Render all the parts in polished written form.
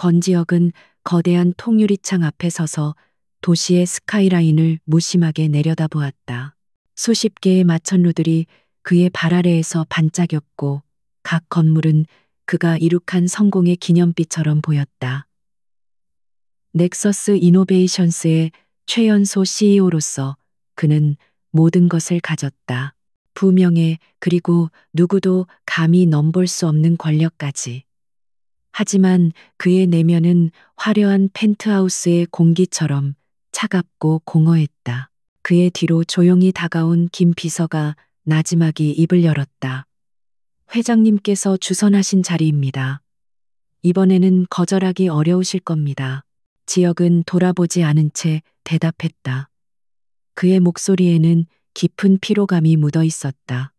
권지혁은 거대한 통유리창 앞에 서서 도시의 스카이라인을 무심하게 내려다보았다. 수십 개의 마천루들이 그의 발 아래에서 반짝였고 각 건물은 그가 이룩한 성공의 기념비처럼 보였다. 넥서스 이노베이션스의 최연소 CEO로서 그는 모든 것을 가졌다. 부명예 그리고 누구도 감히 넘볼 수 없는 권력까지. 하지만 그의 내면은 화려한 펜트하우스의 공기처럼 차갑고 공허했다. 그의 뒤로 조용히 다가온 김 비서가 나지막이 입을 열었다. 회장님께서 주선하신 자리입니다. 이번에는 거절하기 어려우실 겁니다. 지혁은 돌아보지 않은 채 대답했다. 그의 목소리에는 깊은 피로감이 묻어 있었다.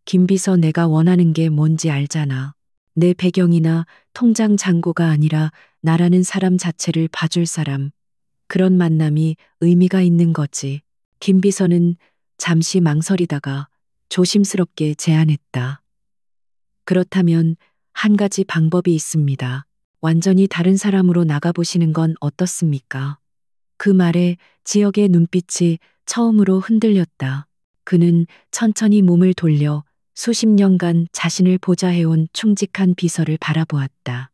김 비서, 내가 원하는 게 뭔지 알잖아. 내 배경이나 통장 잔고가 아니라 나라는 사람 자체를 봐줄 사람. 그런 만남이 의미가 있는 거지. 김 비서는 잠시 망설이다가 조심스럽게 제안했다. 그렇다면 한 가지 방법이 있습니다. 완전히 다른 사람으로 나가보시는 건 어떻습니까? 그 말에 지혁의 눈빛이 처음으로 흔들렸다. 그는 천천히 몸을 돌려 수십 년간 자신을 보좌해온 충직한 비서를 바라보았다.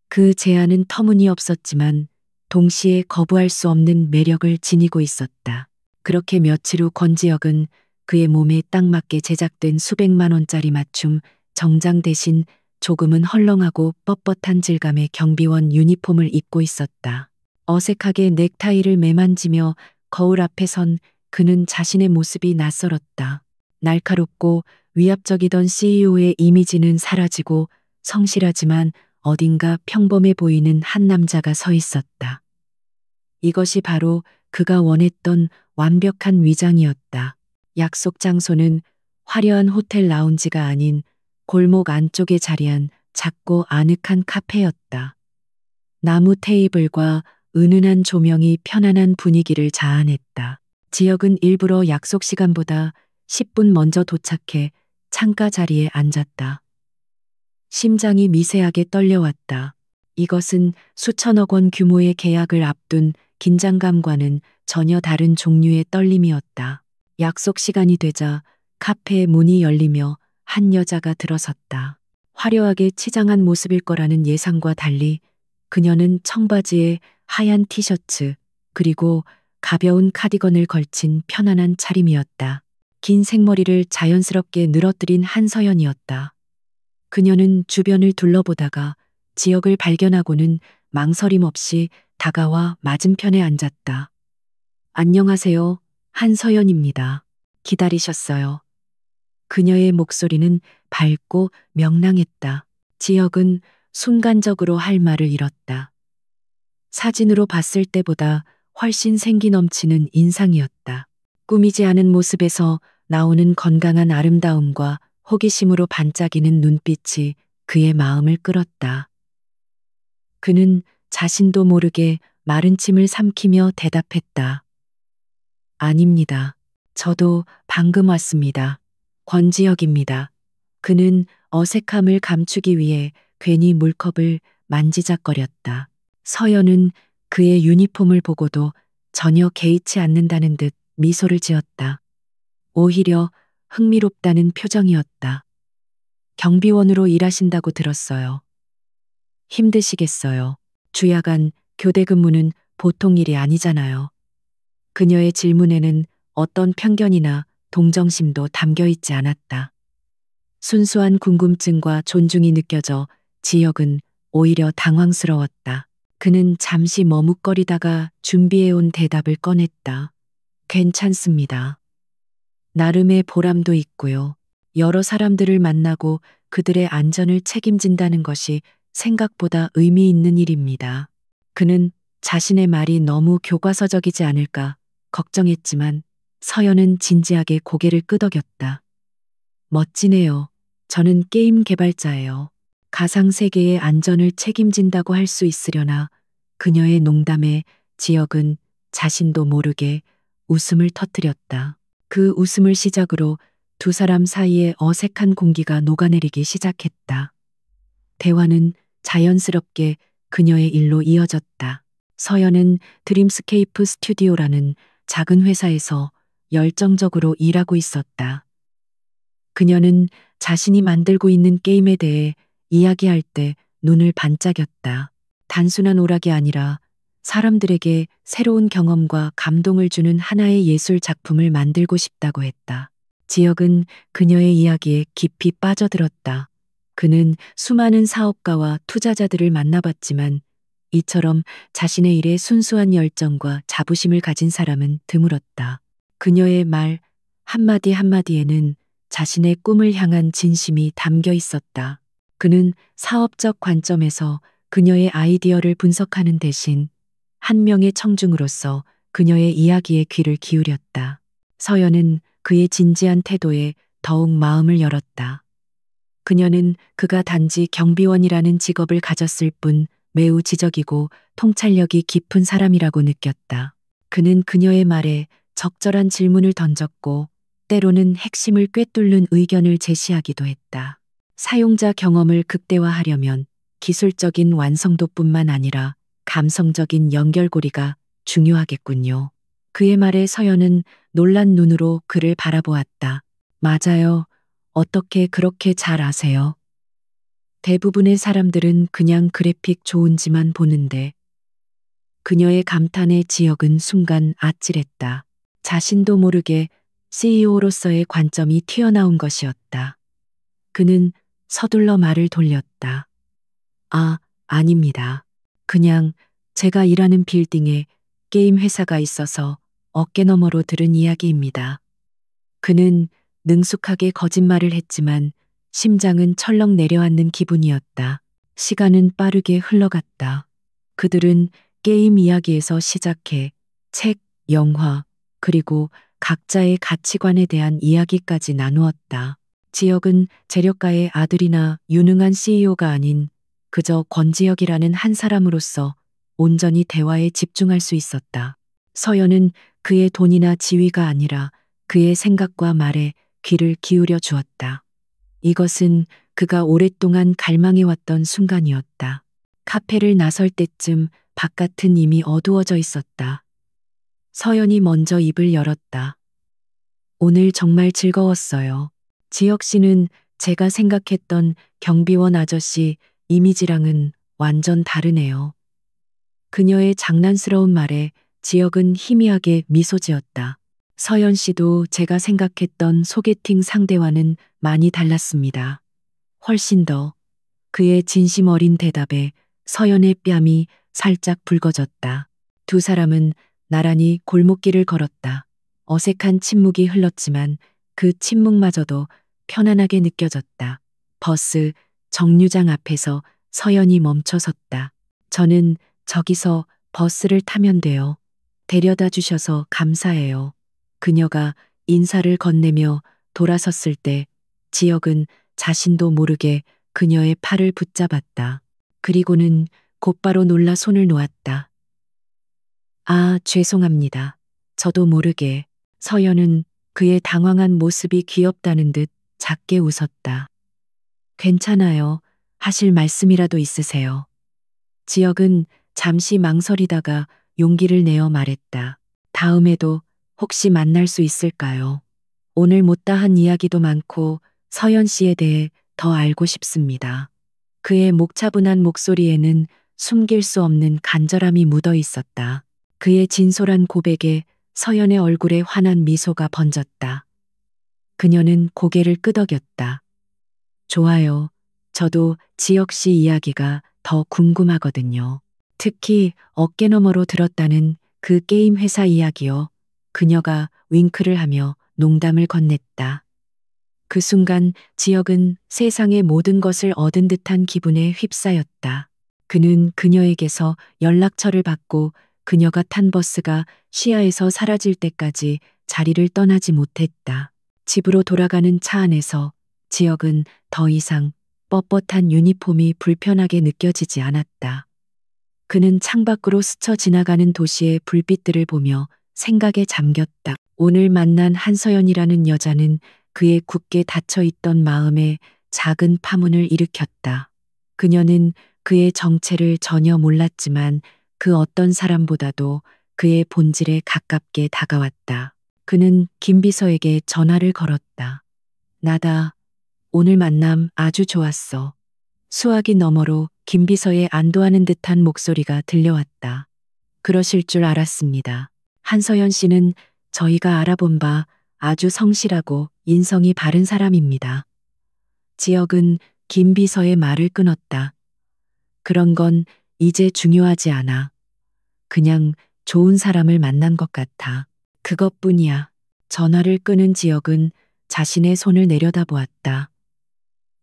그 제안은 터무니없었지만 동시에 거부할 수 없는 매력을 지니고 있었다. 그렇게 며칠 후 권지혁은 그의 몸에 딱 맞게 제작된 수백만 원짜리 맞춤 정장 대신 조금은 헐렁하고 뻣뻣한 질감의 경비원 유니폼을 입고 있었다. 어색하게 넥타이를 매만지며 거울 앞에 선 그는 자신의 모습이 낯설었다. 날카롭고 위압적이던 CEO의 이미지는 사라지고 성실하지만 어딘가 평범해 보이는 한 남자가 서 있었다. 이것이 바로 그가 원했던 완벽한 위장이었다. 약속 장소는 화려한 호텔 라운지가 아닌 골목 안쪽에 자리한 작고 아늑한 카페였다. 나무 테이블과 은은한 조명이 편안한 분위기를 자아냈다. 지혁은 일부러 약속 시간보다 10분 먼저 도착해 창가 자리에 앉았다. 심장이 미세하게 떨려왔다. 이것은 수천억 원 규모의 계약을 앞둔 긴장감과는 전혀 다른 종류의 떨림이었다. 약속 시간이 되자 카페의 문이 열리며 한 여자가 들어섰다. 화려하게 치장한 모습일 거라는 예상과 달리 그녀는 청바지에 하얀 티셔츠 그리고 가벼운 카디건을 걸친 편안한 차림이었다. 긴 생머리를 자연스럽게 늘어뜨린 한서연이었다. 그녀는 주변을 둘러보다가 지혁을 발견하고는 망설임 없이 다가와 맞은편에 앉았다. 안녕하세요. 한서연입니다. 기다리셨어요. 그녀의 목소리는 밝고 명랑했다. 지혁은 순간적으로 할 말을 잃었다. 사진으로 봤을 때보다 훨씬 생기 넘치는 인상이었다. 꾸미지 않은 모습에서 나오는 건강한 아름다움과 호기심으로 반짝이는 눈빛이 그의 마음을 끌었다. 그는 자신도 모르게 마른 침을 삼키며 대답했다. 아닙니다. 저도 방금 왔습니다. 권지혁입니다. 그는 어색함을 감추기 위해 괜히 물컵을 만지작거렸다. 서연은 그의 유니폼을 보고도 전혀 개의치 않는다는 듯 미소를 지었다. 오히려 흥미롭다는 표정이었다. 경비원으로 일하신다고 들었어요. 힘드시겠어요. 주야간 교대 근무는 보통 일이 아니잖아요. 그녀의 질문에는 어떤 편견이나 동정심도 담겨 있지 않았다. 순수한 궁금증과 존중이 느껴져 지혁은 오히려 당황스러웠다. 그는 잠시 머뭇거리다가 준비해온 대답을 꺼냈다. 괜찮습니다. 나름의 보람도 있고요. 여러 사람들을 만나고 그들의 안전을 책임진다는 것이 생각보다 의미 있는 일입니다. 그는 자신의 말이 너무 교과서적이지 않을까 걱정했지만 서연은 진지하게 고개를 끄덕였다. 멋지네요. 저는 게임 개발자예요. 가상세계의 안전을 책임진다고 할 수 있으려나. 그녀의 농담에 지혁은 자신도 모르게 웃음을 터뜨렸다. 그 웃음을 시작으로 두 사람 사이에 어색한 공기가 녹아내리기 시작했다. 대화는 자연스럽게 그녀의 일로 이어졌다. 서연은 드림스케이프 스튜디오라는 작은 회사에서 열정적으로 일하고 있었다. 그녀는 자신이 만들고 있는 게임에 대해 이야기할 때 눈을 반짝였다. 단순한 오락이 아니라 사람들에게 새로운 경험과 감동을 주는 하나의 예술 작품을 만들고 싶다고 했다. 지역은 그녀의 이야기에 깊이 빠져들었다. 그는 수많은 사업가와 투자자들을 만나봤지만 이처럼 자신의 일에 순수한 열정과 자부심을 가진 사람은 드물었다. 그녀의 말 한마디 한마디에는 자신의 꿈을 향한 진심이 담겨 있었다. 그는 사업적 관점에서 그녀의 아이디어를 분석하는 대신 한 명의 청중으로서 그녀의 이야기에 귀를 기울였다. 서연은 그의 진지한 태도에 더욱 마음을 열었다. 그녀는 그가 단지 경비원이라는 직업을 가졌을 뿐 매우 지적이고 통찰력이 깊은 사람이라고 느꼈다. 그는 그녀의 말에 적절한 질문을 던졌고 때로는 핵심을 꿰뚫는 의견을 제시하기도 했다. 사용자 경험을 극대화하려면 기술적인 완성도뿐만 아니라 감성적인 연결고리가 중요하겠군요. 그의 말에 서연은 놀란 눈으로 그를 바라보았다. 맞아요. 어떻게 그렇게 잘 아세요? 대부분의 사람들은 그냥 그래픽 좋은지만 보는데 그녀의 감탄의 지역은 순간 아찔했다. 자신도 모르게 CEO로서의 관점이 튀어나온 것이었다. 그는 서둘러 말을 돌렸다. 아, 아닙니다. 그냥 제가 일하는 빌딩에 게임 회사가 있어서 어깨너머로 들은 이야기입니다. 그는 능숙하게 거짓말을 했지만 심장은 철렁 내려앉는 기분이었다. 시간은 빠르게 흘러갔다. 그들은 게임 이야기에서 시작해 책, 영화, 그리고 각자의 가치관에 대한 이야기까지 나누었다. 지역은 재력가의 아들이나 유능한 CEO가 아닌 그저 권지혁이라는 한 사람으로서 온전히 대화에 집중할 수 있었다. 서연은 그의 돈이나 지위가 아니라 그의 생각과 말에 귀를 기울여 주었다. 이것은 그가 오랫동안 갈망해왔던 순간이었다. 카페를 나설 때쯤 바깥은 이미 어두워져 있었다. 서연이 먼저 입을 열었다. 오늘 정말 즐거웠어요. 지혁 씨는 제가 생각했던 경비원 아저씨 이미지랑은 완전 다르네요. 그녀의 장난스러운 말에 지혁은 희미하게 미소 지었다. 서연 씨도 제가 생각했던 소개팅 상대와는 많이 달랐습니다. 훨씬 더. 그의 진심 어린 대답에 서연의 뺨이 살짝 붉어졌다. 두 사람은 나란히 골목길을 걸었다. 어색한 침묵이 흘렀지만 그 침묵마저도 편안하게 느껴졌다. 버스 정류장 앞에서 서연이 멈춰 섰다. 저는 저기서 버스를 타면 돼요. 데려다 주셔서 감사해요. 그녀가 인사를 건네며 돌아섰을 때 지혁은 자신도 모르게 그녀의 팔을 붙잡았다. 그리고는 곧바로 놀라 손을 놓았다. 아, 죄송합니다. 저도 모르게. 서연은 그의 당황한 모습이 귀엽다는 듯 작게 웃었다. 괜찮아요. 하실 말씀이라도 있으세요. 지혁은 잠시 망설이다가 용기를 내어 말했다. 다음에도 혹시 만날 수 있을까요? 오늘 못다한 이야기도 많고 서연 씨에 대해 더 알고 싶습니다. 그의 목차분한 목소리에는 숨길 수 없는 간절함이 묻어 있었다. 그의 진솔한 고백에 서연의 얼굴에 환한 미소가 번졌다. 그녀는 고개를 끄덕였다. 좋아요. 저도 지혁 씨 이야기가 더 궁금하거든요. 특히 어깨너머로 들었다는 그 게임 회사 이야기요. 그녀가 윙크를 하며 농담을 건넸다. 그 순간 지혁은 세상의 모든 것을 얻은 듯한 기분에 휩싸였다. 그는 그녀에게서 연락처를 받고 그녀가 탄 버스가 시야에서 사라질 때까지 자리를 떠나지 못했다. 집으로 돌아가는 차 안에서 지혁은 더 이상 뻣뻣한 유니폼이 불편하게 느껴지지 않았다. 그는 창밖으로 스쳐 지나가는 도시의 불빛들을 보며 생각에 잠겼다. 오늘 만난 한서연이라는 여자는 그의 굳게 닫혀있던 마음에 작은 파문을 일으켰다. 그녀는 그의 정체를 전혀 몰랐지만 그 어떤 사람보다도 그의 본질에 가깝게 다가왔다. 그는 김비서에게 전화를 걸었다. 나다. 오늘 만남 아주 좋았어. 수화기 너머로 김비서의 안도하는 듯한 목소리가 들려왔다. 그러실 줄 알았습니다. 한서연 씨는 저희가 알아본 바 아주 성실하고 인성이 바른 사람입니다. 지역은 김비서의 말을 끊었다. 그런 건 이제 중요하지 않아. 그냥 좋은 사람을 만난 것 같아. 그것뿐이야. 전화를 끄는 지역은 자신의 손을 내려다보았다.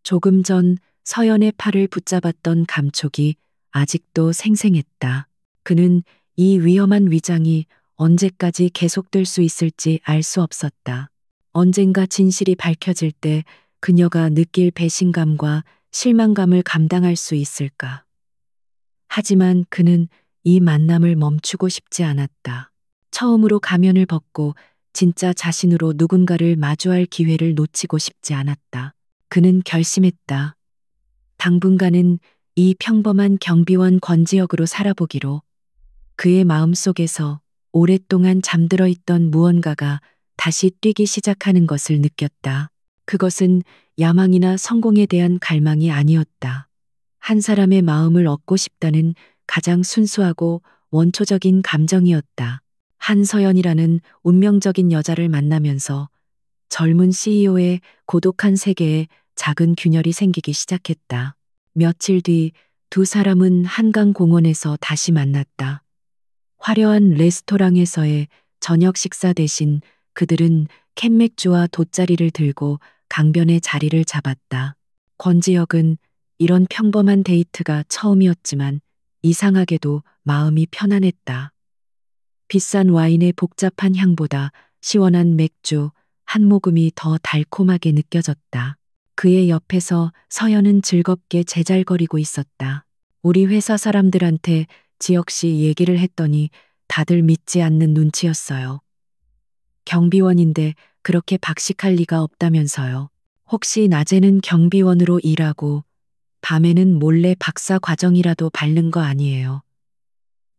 조금 전 서연의 팔을 붙잡았던 감촉이 아직도 생생했다. 그는 이 위험한 위장이 언제까지 계속될 수 있을지 알 수 없었다. 언젠가 진실이 밝혀질 때 그녀가 느낄 배신감과 실망감을 감당할 수 있을까. 하지만 그는 이 만남을 멈추고 싶지 않았다. 처음으로 가면을 벗고 진짜 자신으로 누군가를 마주할 기회를 놓치고 싶지 않았다. 그는 결심했다. 당분간은 이 평범한 경비원 권지혁으로 살아보기로. 그의 마음속에서 오랫동안 잠들어 있던 무언가가 다시 뛰기 시작하는 것을 느꼈다. 그것은 야망이나 성공에 대한 갈망이 아니었다. 한 사람의 마음을 얻고 싶다는 가장 순수하고 원초적인 감정이었다. 한서연이라는 운명적인 여자를 만나면서 젊은 CEO의 고독한 세계에 작은 균열이 생기기 시작했다. 며칠 뒤 두 사람은 한강공원에서 다시 만났다. 화려한 레스토랑에서의 저녁 식사 대신 그들은 캔맥주와 돗자리를 들고 강변에 자리를 잡았다. 권지혁은 이런 평범한 데이트가 처음이었지만 이상하게도 마음이 편안했다. 비싼 와인의 복잡한 향보다 시원한 맥주 한 모금이 더 달콤하게 느껴졌다. 그의 옆에서 서연은 즐겁게 제잘거리고 있었다. 우리 회사 사람들한테 지혁 씨 얘기를 했더니 다들 믿지 않는 눈치였어요. 경비원인데 그렇게 박식할 리가 없다면서요. 혹시 낮에는 경비원으로 일하고 밤에는 몰래 박사 과정이라도 밟는 거 아니에요.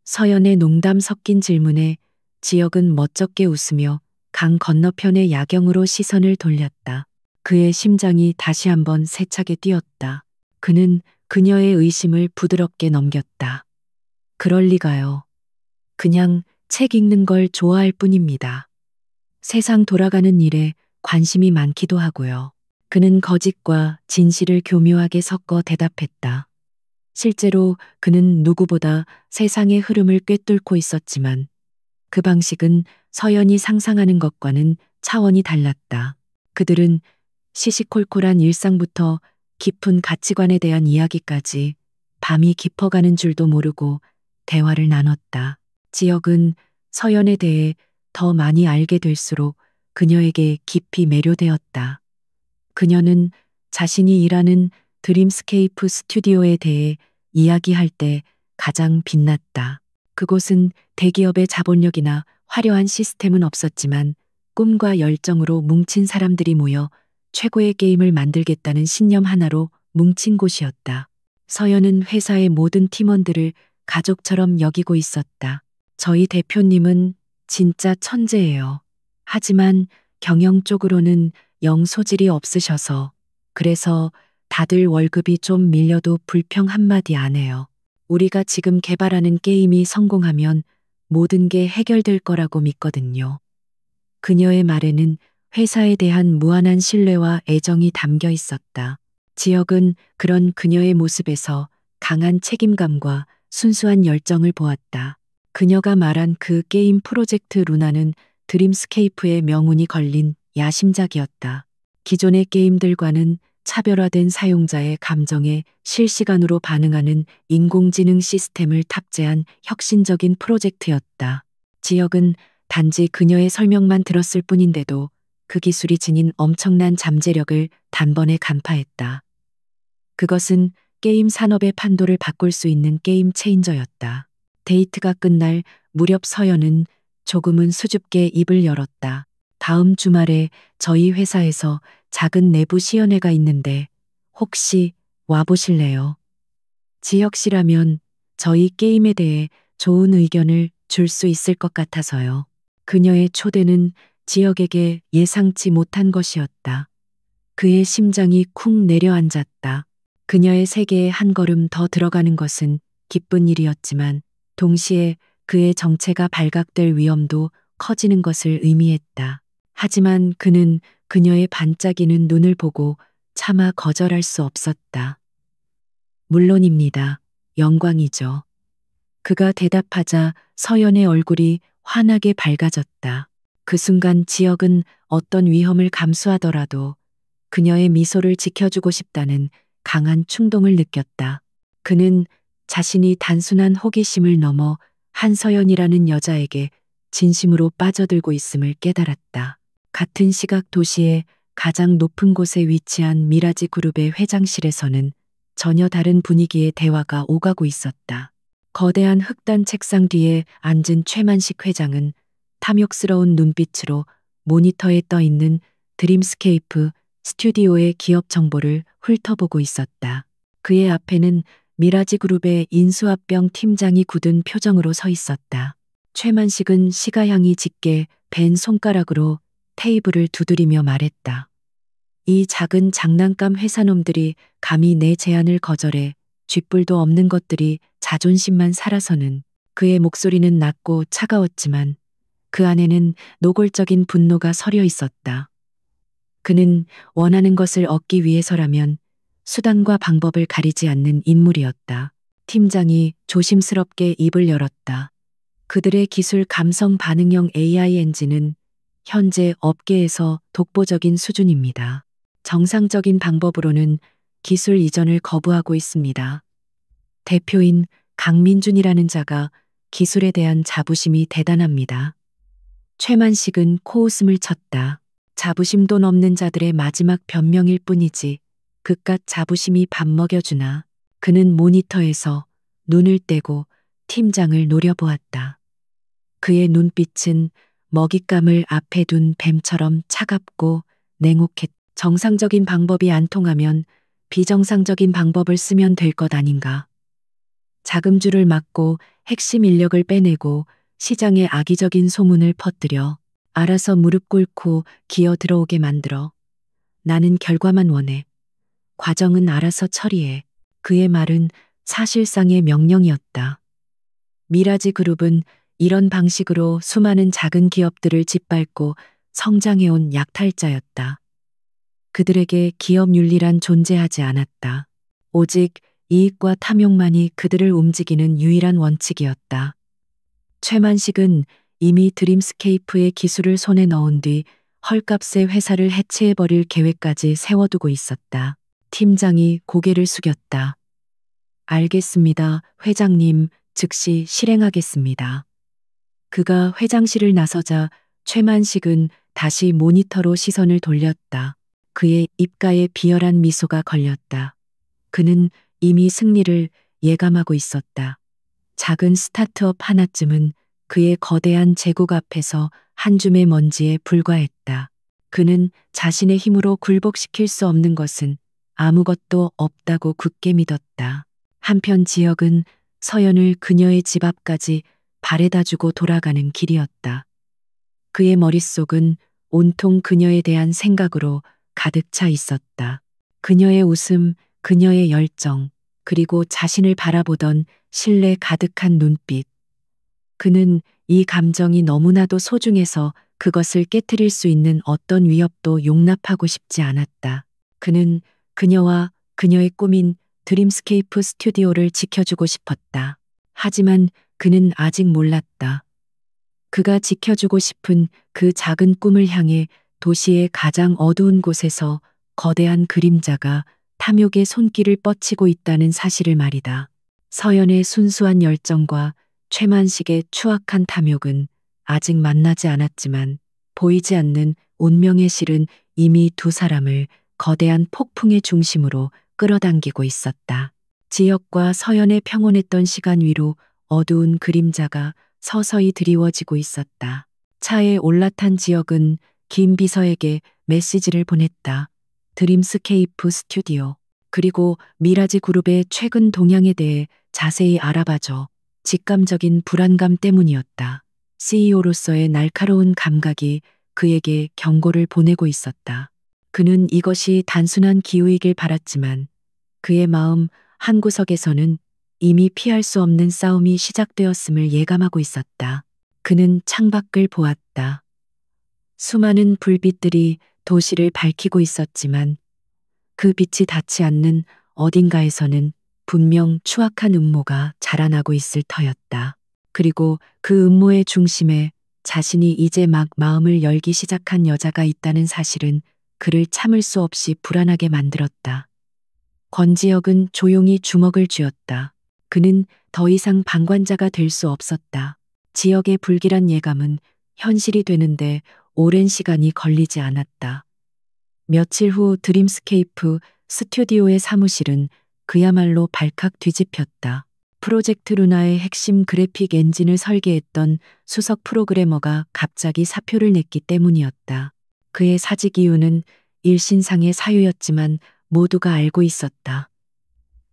서연의 농담 섞인 질문에 지혁은 멋쩍게 웃으며 강 건너편의 야경으로 시선을 돌렸다. 그의 심장이 다시 한번 세차게 뛰었다. 그는 그녀의 의심을 부드럽게 넘겼다. 그럴 리가요. 그냥 책 읽는 걸 좋아할 뿐입니다. 세상 돌아가는 일에 관심이 많기도 하고요. 그는 거짓과 진실을 교묘하게 섞어 대답했다. 실제로 그는 누구보다 세상의 흐름을 꿰뚫고 있었지만 그 방식은 서연이 상상하는 것과는 차원이 달랐다. 그들은 시시콜콜한 일상부터 깊은 가치관에 대한 이야기까지 밤이 깊어가는 줄도 모르고 대화를 나눴다. 지혁은 서연에 대해 더 많이 알게 될수록 그녀에게 깊이 매료되었다. 그녀는 자신이 일하는 드림스케이프 스튜디오에 대해 이야기할 때 가장 빛났다. 그곳은 대기업의 자본력이나 화려한 시스템은 없었지만 꿈과 열정으로 뭉친 사람들이 모여 최고의 게임을 만들겠다는 신념 하나로 뭉친 곳이었다. 서연은 회사의 모든 팀원들을 가족처럼 여기고 있었다. 저희 대표님은 진짜 천재예요. 하지만 경영 쪽으로는 영 소질이 없으셔서 그래서 다들 월급이 좀 밀려도 불평 한마디 안 해요. 우리가 지금 개발하는 게임이 성공하면 모든 게 해결될 거라고 믿거든요. 그녀의 말에는 회사에 대한 무한한 신뢰와 애정이 담겨 있었다. 지혁은 그런 그녀의 모습에서 강한 책임감과 순수한 열정을 보았다. 그녀가 말한 그 게임 프로젝트 루나는 드림스케이프의 명운이 걸린 야심작이었다. 기존의 게임들과는 차별화된 사용자의 감정에 실시간으로 반응하는 인공지능 시스템을 탑재한 혁신적인 프로젝트였다. 지역은 단지 그녀의 설명만 들었을 뿐인데도 그 기술이 지닌 엄청난 잠재력을 단번에 간파했다. 그것은 게임 산업의 판도를 바꿀 수 있는 게임 체인저였다. 데이트가 끝날 무렵 서연은 조금은 수줍게 입을 열었다. 다음 주말에 저희 회사에서 작은 내부 시연회가 있는데 혹시 와보실래요? 지혁 씨라면 저희 게임에 대해 좋은 의견을 줄 수 있을 것 같아서요. 그녀의 초대는 지혁에게 예상치 못한 것이었다. 그의 심장이 쿵 내려앉았다. 그녀의 세계에 한 걸음 더 들어가는 것은 기쁜 일이었지만 동시에 그의 정체가 발각될 위험도 커지는 것을 의미했다. 하지만 그는 그녀의 반짝이는 눈을 보고 차마 거절할 수 없었다. 물론입니다. 영광이죠. 그가 대답하자 서연의 얼굴이 환하게 밝아졌다. 그 순간 지혁은 어떤 위험을 감수하더라도 그녀의 미소를 지켜주고 싶다는 강한 충동을 느꼈다. 그는 자신이 단순한 호기심을 넘어 한서연이라는 여자에게 진심으로 빠져들고 있음을 깨달았다. 같은 시각 도시의 가장 높은 곳에 위치한 미라지 그룹의 회장실에서는 전혀 다른 분위기의 대화가 오가고 있었다. 거대한 흑단 책상 뒤에 앉은 최만식 회장은 탐욕스러운 눈빛으로 모니터에 떠 있는 드림스케이프 스튜디오의 기업 정보를 훑어보고 있었다. 그의 앞에는 미라지 그룹의 인수합병 팀장이 굳은 표정으로 서 있었다. 최만식은 시가향이 짙게 벤 손가락으로 테이블을 두드리며 말했다. 이 작은 장난감 회사놈들이 감히 내 제안을 거절해 쥐뿔도 없는 것들이 자존심만 살아서는. 그의 목소리는 낮고 차가웠지만 그 안에는 노골적인 분노가 서려 있었다. 그는 원하는 것을 얻기 위해서라면 수단과 방법을 가리지 않는 인물이었다. 팀장이 조심스럽게 입을 열었다. 그들의 기술 감성 반응형 AI 엔진은 현재 업계에서 독보적인 수준입니다. 정상적인 방법으로는 기술 이전을 거부하고 있습니다. 대표인 강민준이라는 자가 기술에 대한 자부심이 대단합니다. 최만식은 코웃음을 쳤다. 자부심도 넘는 자들의 마지막 변명일 뿐이지 그깟 자부심이 밥 먹여주나. 그는 모니터에서 눈을 떼고 팀장을 노려보았다. 그의 눈빛은 먹잇감을 앞에 둔 뱀처럼 차갑고 냉혹했다. 정상적인 방법이 안 통하면 비정상적인 방법을 쓰면 될 것 아닌가. 자금줄을 막고 핵심 인력을 빼내고 시장에 악의적인 소문을 퍼뜨려 알아서 무릎 꿇고 기어 들어오게 만들어. 나는 결과만 원해. 과정은 알아서 처리해. 그의 말은 사실상의 명령이었다. 미라지 그룹은 이런 방식으로 수많은 작은 기업들을 짓밟고 성장해온 약탈자였다. 그들에게 기업 윤리란 존재하지 않았다. 오직 이익과 탐욕만이 그들을 움직이는 유일한 원칙이었다. 최만식은 이미 드림스케이프의 기술을 손에 넣은 뒤 헐값에 회사를 해체해버릴 계획까지 세워두고 있었다. 팀장이 고개를 숙였다. 알겠습니다, 회장님. 즉시 실행하겠습니다. 그가 회장실을 나서자 최만식은 다시 모니터로 시선을 돌렸다. 그의 입가에 비열한 미소가 걸렸다. 그는 이미 승리를 예감하고 있었다. 작은 스타트업 하나쯤은 그의 거대한 제국 앞에서 한 줌의 먼지에 불과했다. 그는 자신의 힘으로 굴복시킬 수 없는 것은 아무것도 없다고 굳게 믿었다. 한편 지혁은 서연을 그녀의 집 앞까지 바래다주고 돌아가는 길이었다. 그의 머릿속은 온통 그녀에 대한 생각으로 가득 차 있었다. 그녀의 웃음, 그녀의 열정, 그리고 자신을 바라보던 신뢰 가득한 눈빛. 그는 이 감정이 너무나도 소중해서 그것을 깨트릴 수 있는 어떤 위협도 용납하고 싶지 않았다. 그는 그녀와 그녀의 꿈인 드림스케이프 스튜디오를 지켜주고 싶었다. 하지만 그는 아직 몰랐다. 그가 지켜주고 싶은 그 작은 꿈을 향해 도시의 가장 어두운 곳에서 거대한 그림자가 탐욕의 손길을 뻗치고 있다는 사실을 말이다. 서연의 순수한 열정과 최만식의 추악한 탐욕은 아직 만나지 않았지만 보이지 않는 운명의 실은 이미 두 사람을 거대한 폭풍의 중심으로 끌어당기고 있었다. 지역과 서연의 평온했던 시간 위로 어두운 그림자가 서서히 드리워지고 있었다. 차에 올라탄 지역은 김 비서에게 메시지를 보냈다. 드림스케이프 스튜디오. 그리고 미라지 그룹의 최근 동향에 대해 자세히 알아봐줘. 직감적인 불안감 때문이었다. CEO로서의 날카로운 감각이 그에게 경고를 보내고 있었다. 그는 이것이 단순한 기우이길 바랐지만 그의 마음 한구석에서는 이미 피할 수 없는 싸움이 시작되었음을 예감하고 있었다. 그는 창밖을 보았다. 수많은 불빛들이 도시를 밝히고 있었지만 그 빛이 닿지 않는 어딘가에서는 분명 추악한 음모가 자라나고 있을 터였다. 그리고 그 음모의 중심에 자신이 이제 막 마음을 열기 시작한 여자가 있다는 사실은 그를 참을 수 없이 불안하게 만들었다. 권지혁은 조용히 주먹을 쥐었다. 그는 더 이상 방관자가 될 수 없었다. 지역의 불길한 예감은 현실이 되는데 오랜 시간이 걸리지 않았다. 며칠 후 드림스케이프 스튜디오의 사무실은 그야말로 발칵 뒤집혔다. 프로젝트 루나의 핵심 그래픽 엔진을 설계했던 수석 프로그래머가 갑자기 사표를 냈기 때문이었다. 그의 사직 이유는 일신상의 사유였지만 모두가 알고 있었다.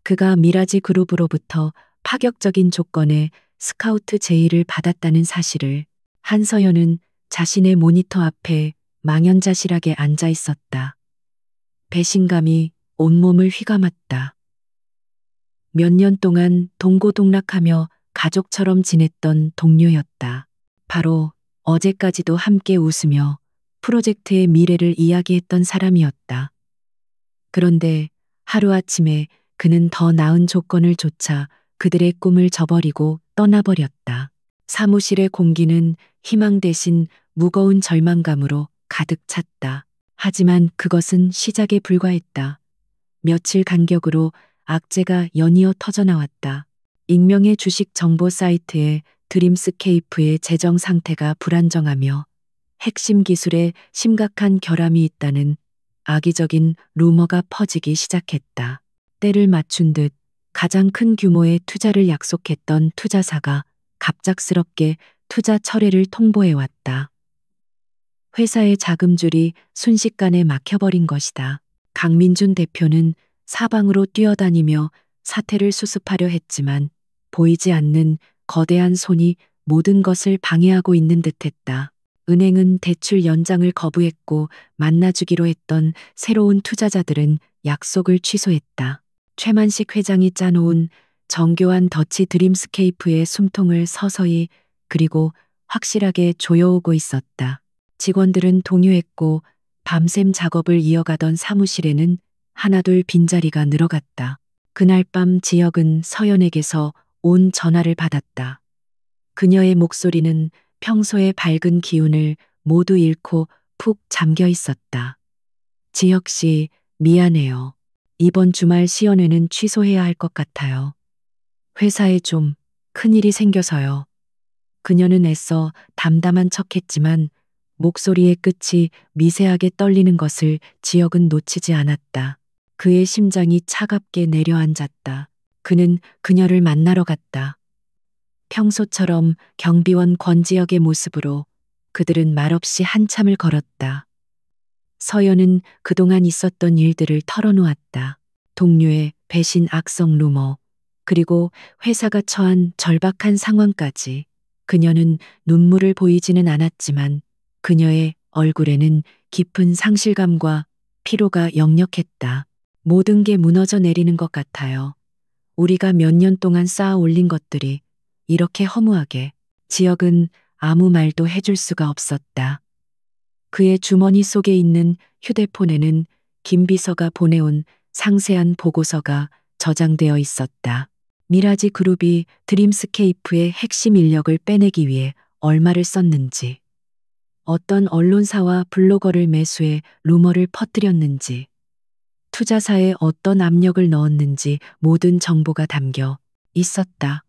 그가 미라지 그룹으로부터 파격적인 조건의 스카우트 제의를 받았다는 사실을. 한서연은 자신의 모니터 앞에 망연자실하게 앉아 있었다. 배신감이 온몸을 휘감았다. 몇 년 동안 동고동락하며 가족처럼 지냈던 동료였다. 바로 어제까지도 함께 웃으며 프로젝트의 미래를 이야기했던 사람이었다. 그런데 하루아침에 그는 더 나은 조건을 조차 그들의 꿈을 저버리고 떠나버렸다. 사무실의 공기는 희망 대신 무거운 절망감으로 가득 찼다. 하지만 그것은 시작에 불과했다. 며칠 간격으로 악재가 연이어 터져나왔다. 익명의 주식 정보 사이트에 드림스케이프의 재정 상태가 불안정하며 핵심 기술에 심각한 결함이 있다는 악의적인 루머가 퍼지기 시작했다. 때를 맞춘 듯 가장 큰 규모의 투자를 약속했던 투자사가 갑작스럽게 투자 철회를 통보해왔다. 회사의 자금줄이 순식간에 막혀버린 것이다. 강민준 대표는 사방으로 뛰어다니며 사태를 수습하려 했지만 보이지 않는 거대한 손이 모든 것을 방해하고 있는 듯했다. 은행은 대출 연장을 거부했고 만나주기로 했던 새로운 투자자들은 약속을 취소했다. 최만식 회장이 짜놓은 정교한 더치 드림스케이프의 숨통을 서서히 그리고 확실하게 조여오고 있었다. 직원들은 동요했고 밤샘 작업을 이어가던 사무실에는 하나둘 빈자리가 늘어갔다. 그날 밤 지혁은 서연에게서 온 전화를 받았다. 그녀의 목소리는 평소의 밝은 기운을 모두 잃고 푹 잠겨 있었다. 지혁 씨, 미안해요. 이번 주말 시연회는 취소해야 할 것 같아요. 회사에 좀 큰일이 생겨서요. 그녀는 애써 담담한 척했지만 목소리의 끝이 미세하게 떨리는 것을 지혁은 놓치지 않았다. 그의 심장이 차갑게 내려앉았다. 그는 그녀를 만나러 갔다. 평소처럼 경비원 권지혁의 모습으로 그들은 말없이 한참을 걸었다. 서연은 그동안 있었던 일들을 털어놓았다. 동료의 배신 악성 루머, 그리고 회사가 처한 절박한 상황까지. 그녀는 눈물을 보이지는 않았지만 그녀의 얼굴에는 깊은 상실감과 피로가 역력했다. 모든 게 무너져 내리는 것 같아요. 우리가 몇 년 동안 쌓아 올린 것들이 이렇게 허무하게. 지혁은 아무 말도 해줄 수가 없었다. 그의 주머니 속에 있는 휴대폰에는 김 비서가 보내온 상세한 보고서가 저장되어 있었다. 미라지 그룹이 드림스케이프의 핵심 인력을 빼내기 위해 얼마를 썼는지, 어떤 언론사와 블로거를 매수해 루머를 퍼뜨렸는지, 투자사에 어떤 압력을 넣었는지 모든 정보가 담겨 있었다.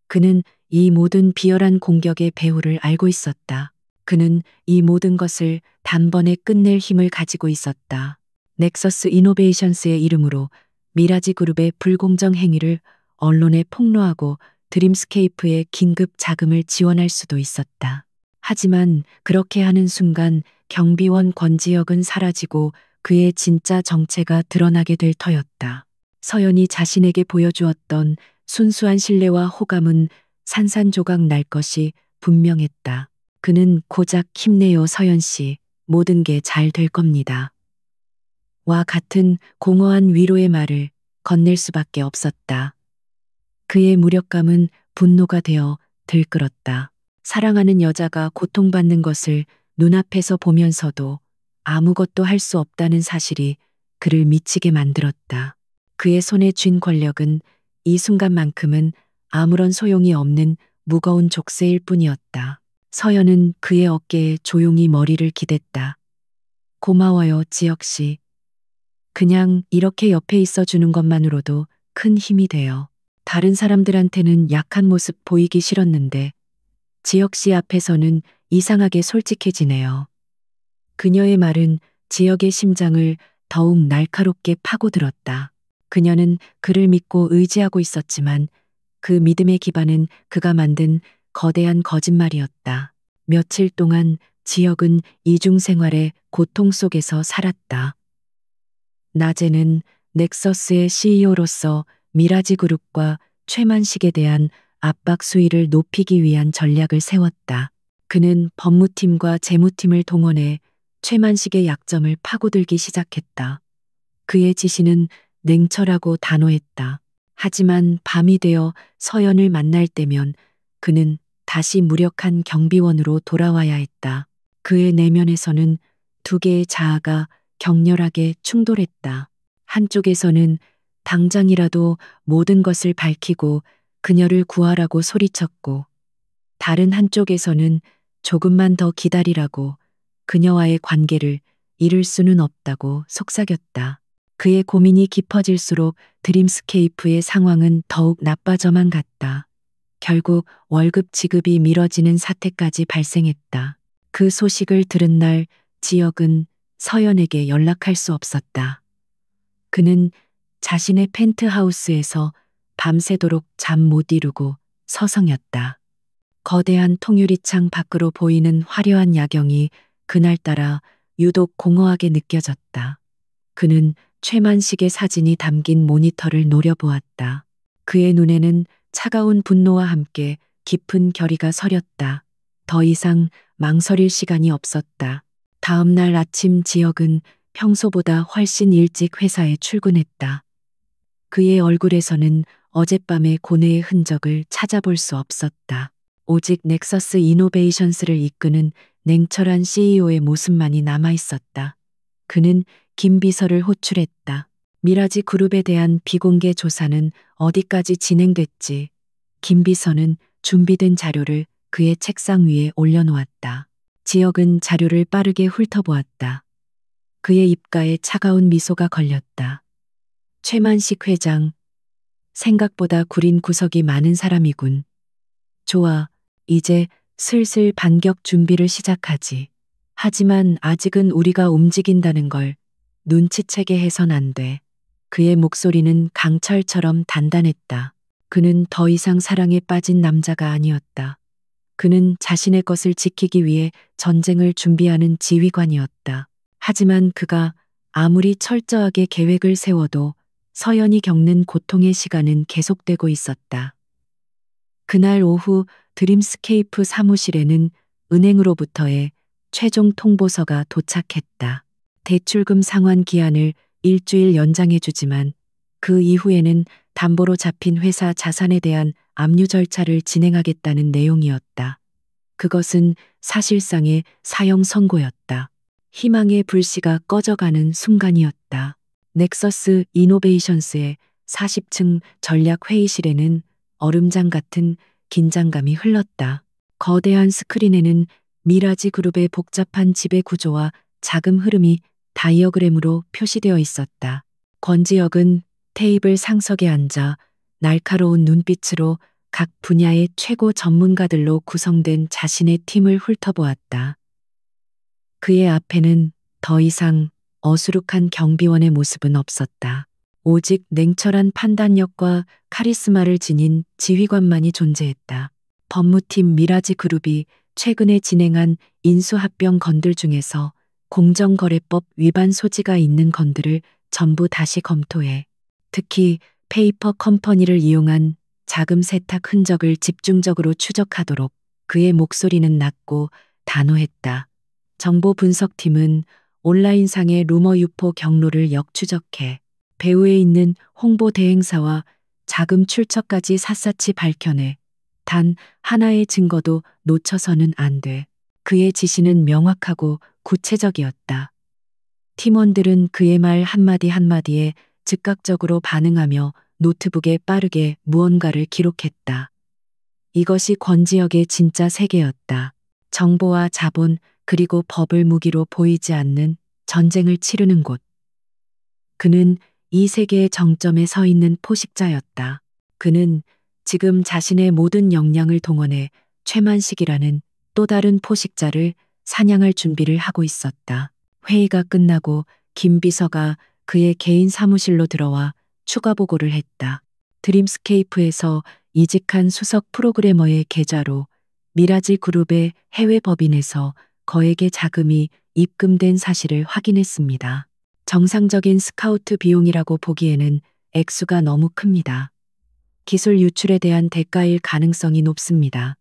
그는 이 모든 비열한 공격의 배후를 알고 있었다. 그는 이 모든 것을 단번에 끝낼 힘을 가지고 있었다. 넥서스 이노베이션스의 이름으로 미라지 그룹의 불공정 행위를 언론에 폭로하고 드림스케이프의 긴급 자금을 지원할 수도 있었다. 하지만 그렇게 하는 순간 경비원 권지혁은 사라지고 그의 진짜 정체가 드러나게 될 터였다. 서연이 자신에게 보여주었던 순수한 신뢰와 호감은 산산조각 날 것이 분명했다. 그는 고작 힘내요 서연 씨, 모든 게 잘 될 겁니다. 와 같은 공허한 위로의 말을 건넬 수밖에 없었다. 그의 무력감은 분노가 되어 들끓었다. 사랑하는 여자가 고통받는 것을 눈앞에서 보면서도 아무것도 할 수 없다는 사실이 그를 미치게 만들었다. 그의 손에 쥔 권력은 이 순간만큼은 아무런 소용이 없는 무거운 족쇄일 뿐이었다. 서연은 그의 어깨에 조용히 머리를 기댔다. 고마워요, 지혁 씨. 그냥 이렇게 옆에 있어 주는 것만으로도 큰 힘이 돼요. 다른 사람들한테는 약한 모습 보이기 싫었는데 지혁 씨 앞에서는 이상하게 솔직해지네요. 그녀의 말은 지혁의 심장을 더욱 날카롭게 파고들었다. 그녀는 그를 믿고 의지하고 있었지만 그 믿음의 기반은 그가 만든 거대한 거짓말이었다. 며칠 동안 지혁은 이중생활의 고통 속에서 살았다. 낮에는 넥서스의 CEO로서 미라지 그룹과 최만식에 대한 압박 수위를 높이기 위한 전략을 세웠다. 그는 법무팀과 재무팀을 동원해 최만식의 약점을 파고들기 시작했다. 그의 지시는 냉철하고 단호했다. 하지만 밤이 되어 서연을 만날 때면 그는 다시 무력한 경비원으로 돌아와야 했다. 그의 내면에서는 두 개의 자아가 격렬하게 충돌했다. 한쪽에서는 당장이라도 모든 것을 밝히고 그녀를 구하라고 소리쳤고, 다른 한쪽에서는 조금만 더 기다리라고 그녀와의 관계를 잃을 수는 없다고 속삭였다. 그의 고민이 깊어질수록 드림스케이프의 상황은 더욱 나빠져만 갔다. 결국 월급 지급이 미뤄지는 사태까지 발생했다. 그 소식을 들은 날 지혁은 서연에게 연락할 수 없었다. 그는 자신의 펜트하우스에서 밤새도록 잠 못 이루고 서성였다. 거대한 통유리창 밖으로 보이는 화려한 야경이 그날따라 유독 공허하게 느껴졌다. 그는 최만식의 사진이 담긴 모니터를 노려보았다. 그의 눈에는 차가운 분노와 함께 깊은 결의가 서렸다. 더 이상 망설일 시간이 없었다. 다음 날 아침 지혁은 평소보다 훨씬 일찍 회사에 출근했다. 그의 얼굴에서는 어젯밤의 고뇌의 흔적을 찾아볼 수 없었다. 오직 넥서스 이노베이션스를 이끄는 냉철한 CEO의 모습만이 남아 있었다. 그는 김 비서를 호출했다. 미라지 그룹에 대한 비공개 조사는 어디까지 진행됐지? 김 비서는 준비된 자료를 그의 책상 위에 올려놓았다. 지혁은 자료를 빠르게 훑어보았다. 그의 입가에 차가운 미소가 걸렸다. 최만식 회장, 생각보다 구린 구석이 많은 사람이군. 좋아, 이제 슬슬 반격 준비를 시작하지. 하지만 아직은 우리가 움직인다는 걸 눈치채게 해선 안 돼. 그의 목소리는 강철처럼 단단했다. 그는 더 이상 사랑에 빠진 남자가 아니었다. 그는 자신의 것을 지키기 위해 전쟁을 준비하는 지휘관이었다. 하지만 그가 아무리 철저하게 계획을 세워도 서연이 겪는 고통의 시간은 계속되고 있었다. 그날 오후 드림스케이프 사무실에는 은행으로부터의 최종 통보서가 도착했다. 대출금 상환 기한을 일주일 연장해주지만 그 이후에는 담보로 잡힌 회사 자산에 대한 압류 절차를 진행하겠다는 내용이었다. 그것은 사실상의 사형 선고였다. 희망의 불씨가 꺼져가는 순간이었다. 넥서스 이노베이션스의 40층 전략 회의실에는 얼음장 같은 긴장감이 흘렀다. 거대한 스크린에는 미라지 그룹의 복잡한 지배 구조와 자금 흐름이 다이어그램으로 표시되어 있었다. 권지혁은 테이블 상석에 앉아 날카로운 눈빛으로 각 분야의 최고 전문가들로 구성된 자신의 팀을 훑어보았다. 그의 앞에는 더 이상 어수룩한 경비원의 모습은 없었다. 오직 냉철한 판단력과 카리스마를 지닌 지휘관만이 존재했다. 법무팀 미라지 그룹이 최근에 진행한 인수합병 건들 중에서 공정거래법 위반 소지가 있는 건들을 전부 다시 검토해 특히 페이퍼 컴퍼니를 이용한 자금 세탁 흔적을 집중적으로 추적하도록 그의 목소리는 낮고 단호했다. 정보 분석팀은 온라인상의 루머 유포 경로를 역추적해 배후에 있는 홍보 대행사와 자금 출처까지 샅샅이 밝혀내 단 하나의 증거도 놓쳐서는 안 돼. 그의 지시는 명확하고 구체적이었다. 팀원들은 그의 말 한마디 한마디에 즉각적으로 반응하며 노트북에 빠르게 무언가를 기록했다. 이것이 권지혁의 진짜 세계였다. 정보와 자본 그리고 법을 무기로 보이지 않는 전쟁을 치르는 곳. 그는 이 세계의 정점에 서 있는 포식자였다. 그는 지금 자신의 모든 역량을 동원해 최만식이라는 또 다른 포식자를 사냥할 준비를 하고 있었다. 회의가 끝나고 김 비서가 그의 개인 사무실로 들어와 추가 보고를 했다. 드림스케이프에서 이직한 수석 프로그래머의 계좌로 미라지 그룹의 해외 법인에서 거액의 자금이 입금된 사실을 확인했습니다. 정상적인 스카우트 비용이라고 보기에는 액수가 너무 큽니다. 기술 유출에 대한 대가일 가능성이 높습니다.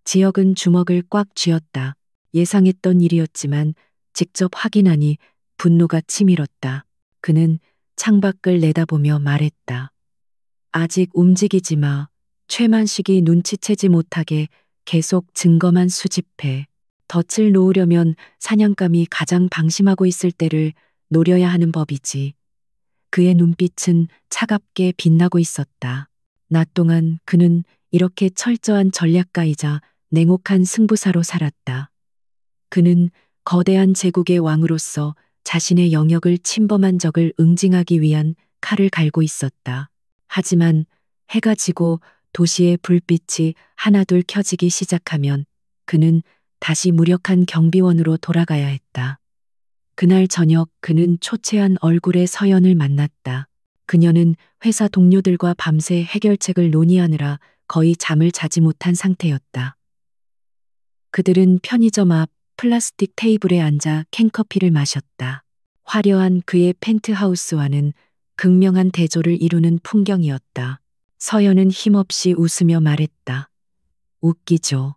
지혁은 주먹을 꽉 쥐었다. 예상했던 일이었지만 직접 확인하니 분노가 치밀었다. 그는 창밖을 내다보며 말했다. 아직 움직이지 마. 최만식이 눈치채지 못하게 계속 증거만 수집해. 덫을 놓으려면 사냥감이 가장 방심하고 있을 때를 노려야 하는 법이지. 그의 눈빛은 차갑게 빛나고 있었다. 낮 동안 그는 이렇게 철저한 전략가이자 냉혹한 승부사로 살았다. 그는 거대한 제국의 왕으로서 자신의 영역을 침범한 적을 응징하기 위한 칼을 갈고 있었다. 하지만 해가 지고 도시의 불빛이 하나둘 켜지기 시작하면 그는 다시 무력한 경비원으로 돌아가야 했다. 그날 저녁 그는 초췌한 얼굴의 서연을 만났다. 그녀는 회사 동료들과 밤새 해결책을 논의하느라 거의 잠을 자지 못한 상태였다. 그들은 편의점 앞 플라스틱 테이블에 앉아 캔커피를 마셨다. 화려한 그의 펜트하우스와는 극명한 대조를 이루는 풍경이었다. 서연은 힘없이 웃으며 말했다. 웃기죠.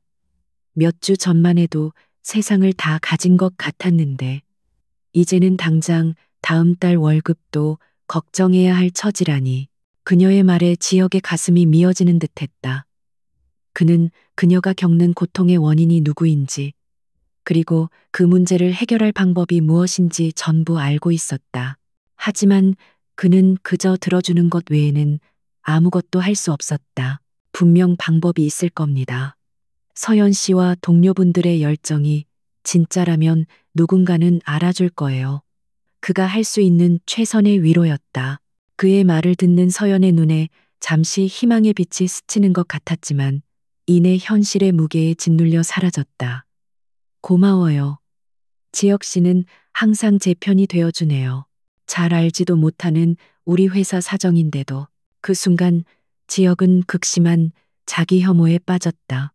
몇 주 전만 해도 세상을 다 가진 것 같았는데 이제는 당장 다음 달 월급도 걱정해야 할 처지라니. 그녀의 말에 지혁의 가슴이 미어지는 듯했다. 그는 그녀가 겪는 고통의 원인이 누구인지 그리고 그 문제를 해결할 방법이 무엇인지 전부 알고 있었다. 하지만 그는 그저 들어주는 것 외에는 아무것도 할 수 없었다. 분명 방법이 있을 겁니다. 서연 씨와 동료분들의 열정이 진짜라면 누군가는 알아줄 거예요. 그가 할 수 있는 최선의 위로였다. 그의 말을 듣는 서연의 눈에 잠시 희망의 빛이 스치는 것 같았지만 이내 현실의 무게에 짓눌려 사라졌다. 고마워요. 지혁 씨는 항상 제 편이 되어주네요. 잘 알지도 못하는 우리 회사 사정인데도. 그 순간 지혁은 극심한 자기 혐오에 빠졌다.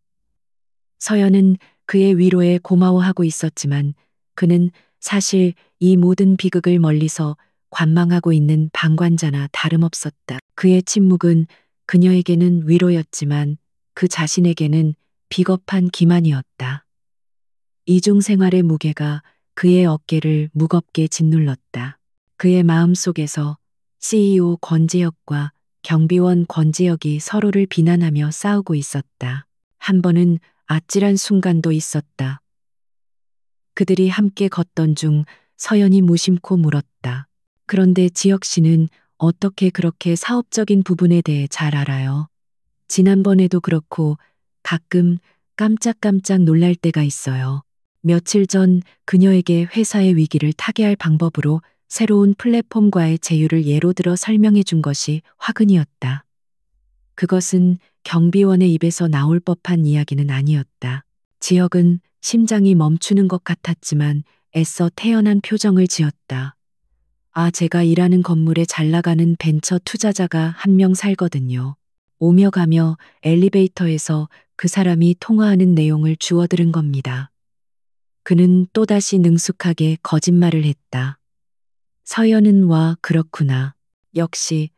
서연은 그의 위로에 고마워하고 있었지만 그는 사실 이 모든 비극을 멀리서 관망하고 있는 방관자나 다름없었다. 그의 침묵은 그녀에게는 위로였지만 그 자신에게는 비겁한 기만이었다. 이중생활의 무게가 그의 어깨를 무겁게 짓눌렀다. 그의 마음속에서 CEO 권지혁과 경비원 권지혁이 서로를 비난하며 싸우고 있었다. 한 번은 아찔한 순간도 있었다. 그들이 함께 걷던 중 서연이 무심코 물었다. 그런데 지혁 씨는 어떻게 그렇게 사업적인 부분에 대해 잘 알아요? 지난번에도 그렇고 가끔 깜짝깜짝 놀랄 때가 있어요. 며칠 전 그녀에게 회사의 위기를 타개할 방법으로 새로운 플랫폼과의 제휴를 예로 들어 설명해 준 것이 화근이었다. 그것은 경비원의 입에서 나올 법한 이야기는 아니었다. 지혁은 심장이 멈추는 것 같았지만 애써 태연한 표정을 지었다. 아, 제가 일하는 건물에 잘 나가는 벤처 투자자가 한 명 살거든요. 오며 가며 엘리베이터에서 그 사람이 통화하는 내용을 주워 들은 겁니다. 그는 또다시 능숙하게 거짓말을 했다. 서연은 와, 그렇구나. 역시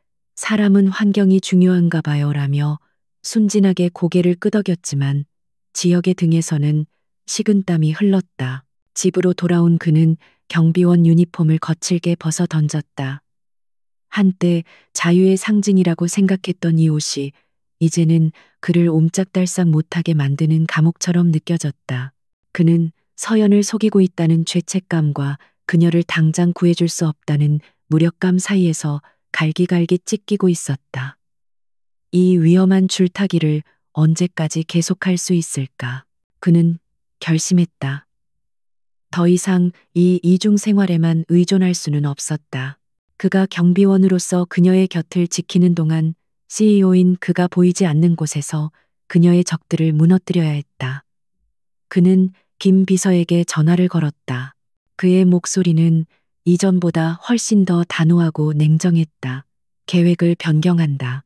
사람은 환경이 중요한가 봐요 라며 순진하게 고개를 끄덕였지만 지역의 등에서는 식은땀이 흘렀다. 집으로 돌아온 그는 경비원 유니폼을 거칠게 벗어 던졌다. 한때 자유의 상징이라고 생각했던 이 옷이 이제는 그를 옴짝달싹 못하게 만드는 감옥처럼 느껴졌다. 그는 서연을 속이고 있다는 죄책감과 그녀를 당장 구해줄 수 없다는 무력감 사이에서 갈기갈기 찢기고 있었다. 이 위험한 줄타기를 언제까지 계속할 수 있을까? 그는 결심했다. 더 이상 이 이중 생활에만 의존할 수는 없었다. 그가 경비원으로서 그녀의 곁을 지키는 동안 CEO인 그가 보이지 않는 곳에서 그녀의 적들을 무너뜨려야 했다. 그는 김 비서에게 전화를 걸었다. 그의 목소리는 이전보다 훨씬 더 단호하고 냉정했다. 계획을 변경한다.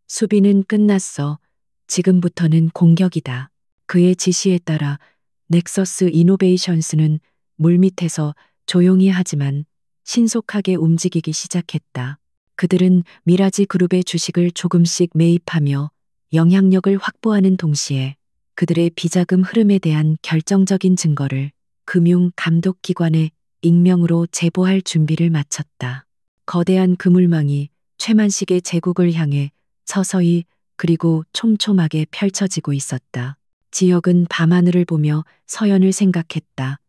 수비는 끝났어. 지금부터는 공격이다. 그의 지시에 따라 넥서스 이노베이션스는 물밑에서 조용히 하지만 신속하게 움직이기 시작했다. 그들은 미라지 그룹의 주식을 조금씩 매입하며 영향력을 확보하는 동시에 그들의 비자금 흐름에 대한 결정적인 증거를 금융 감독기관에 익명으로 제보할 준비를 마쳤다. 거대한 그물망이 최만식의 제국을 향해 서서히 그리고 촘촘하게 펼쳐지고 있었다. 지역은 밤하늘을 보며 서연을 생각했다.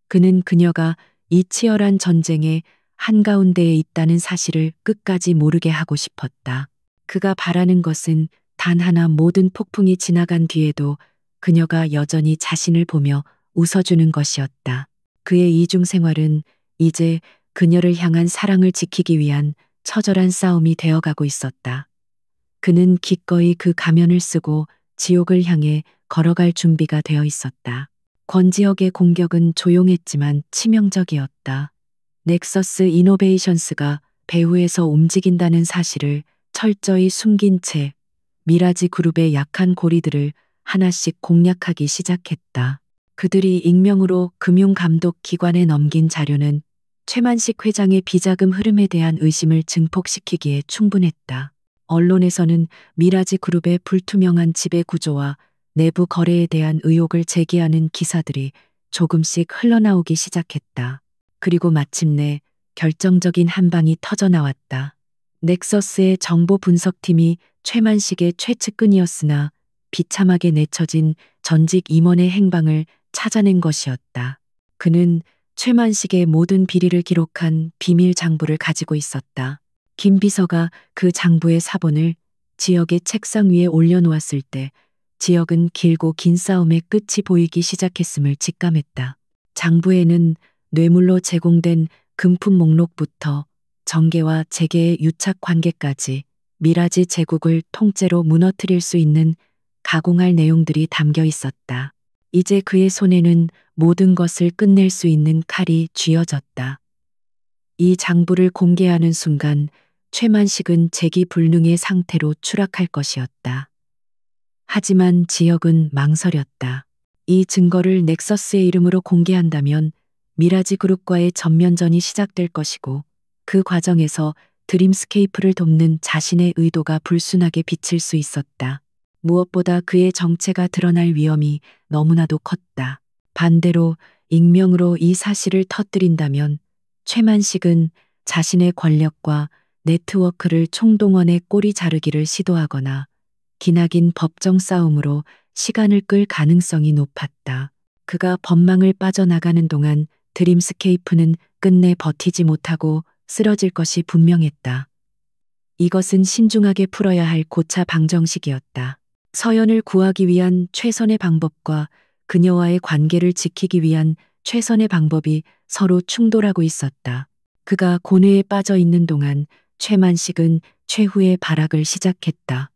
그는 그녀가 이 치열한 전쟁의 한가운데에 있다는 사실을 끝까지 모르게 하고 싶었다. 그가 바라는 것은 단 하나 모든 폭풍이 지나간 뒤에도 그녀가 여전히 자신을 보며 웃어주는 것이었다. 그의 이중 생활은 이제 그녀를 향한 사랑을 지키기 위한 처절한 싸움이 되어가고 있었다. 그는 기꺼이 그 가면을 쓰고 지옥을 향해 걸어갈 준비가 되어 있었다. 권지혁의 공격은 조용했지만 치명적이었다. 넥서스 이노베이션스가 배후에서 움직인다는 사실을 철저히 숨긴 채 미라지 그룹의 약한 고리들을 하나씩 공략하기 시작했다. 그들이 익명으로 금융감독기관에 넘긴 자료는 최만식 회장의 비자금 흐름에 대한 의심을 증폭시키기에 충분했다. 언론에서는 미라지 그룹의 불투명한 지배 구조와 내부 거래에 대한 의혹을 제기하는 기사들이 조금씩 흘러나오기 시작했다. 그리고 마침내 결정적인 한 방이 터져나왔다. 넥서스의 정보 분석팀이 최만식의 최측근이었으나 비참하게 내쳐진 전직 임원의 행방을 찾아낸 것이었다. 그는 최만식의 모든 비리를 기록한 비밀 장부를 가지고 있었다. 김 비서가 그 장부의 사본을 지역의 책상 위에 올려놓았을 때 지역은 길고 긴 싸움의 끝이 보이기 시작했음을 직감했다. 장부에는 뇌물로 제공된 금품 목록부터 정계와 재계의 유착 관계까지 미라지 제국을 통째로 무너뜨릴 수 있는 가공할 내용들이 담겨 있었다. 이제 그의 손에는 모든 것을 끝낼 수 있는 칼이 쥐어졌다. 이 장부를 공개하는 순간 최만식은 재기불능의 상태로 추락할 것이었다. 하지만 지역은 망설였다. 이 증거를 넥서스의 이름으로 공개한다면 미라지 그룹과의 전면전이 시작될 것이고 그 과정에서 드림스케이프를 돕는 자신의 의도가 불순하게 비칠 수 있었다. 무엇보다 그의 정체가 드러날 위험이 너무나도 컸다. 반대로 익명으로 이 사실을 터뜨린다면 최만식은 자신의 권력과 네트워크를 총동원해 꼬리 자르기를 시도하거나 기나긴 법정 싸움으로 시간을 끌 가능성이 높았다. 그가 법망을 빠져나가는 동안 드림스케이프는 끝내 버티지 못하고 쓰러질 것이 분명했다. 이것은 신중하게 풀어야 할 고차 방정식이었다. 서연을 구하기 위한 최선의 방법과 그녀와의 관계를 지키기 위한 최선의 방법이 서로 충돌하고 있었다. 그가 고뇌에 빠져 있는 동안 최만식은 최후의 발악을 시작했다.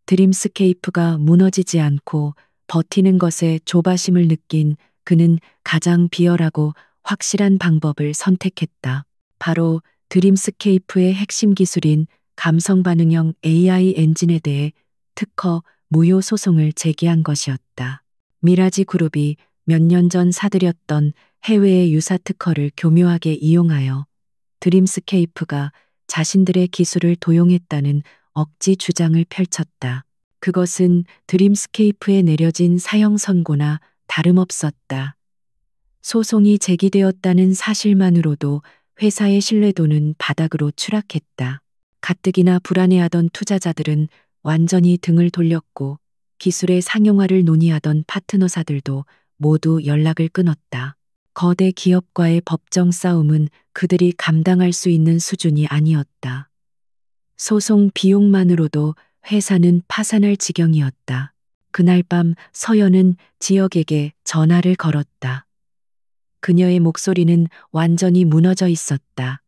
드림스케이프가 무너지지 않고 버티는 것에 조바심을 느낀 그는 가장 비열하고 확실한 방법을 선택했다. 바로 드림스케이프의 핵심 기술인 감성 반응형 AI 엔진에 대해 특허 무효 소송을 제기한 것이었다. 미라지 그룹이 몇 년 전 사들였던 해외의 유사 특허를 교묘하게 이용하여 드림스케이프가 자신들의 기술을 도용했다는 억지 주장을 펼쳤다. 그것은 드림스케이프에 내려진 사형 선고나 다름없었다. 소송이 제기되었다는 사실만으로도 회사의 신뢰도는 바닥으로 추락했다. 가뜩이나 불안해하던 투자자들은 완전히 등을 돌렸고 기술의 상용화를 논의하던 파트너사들도 모두 연락을 끊었다. 거대 기업과의 법정 싸움은 그들이 감당할 수 있는 수준이 아니었다. 소송 비용만으로도 회사는 파산할 지경이었다. 그날 밤 서연은 지역에게 전화를 걸었다. 그녀의 목소리는 완전히 무너져 있었다.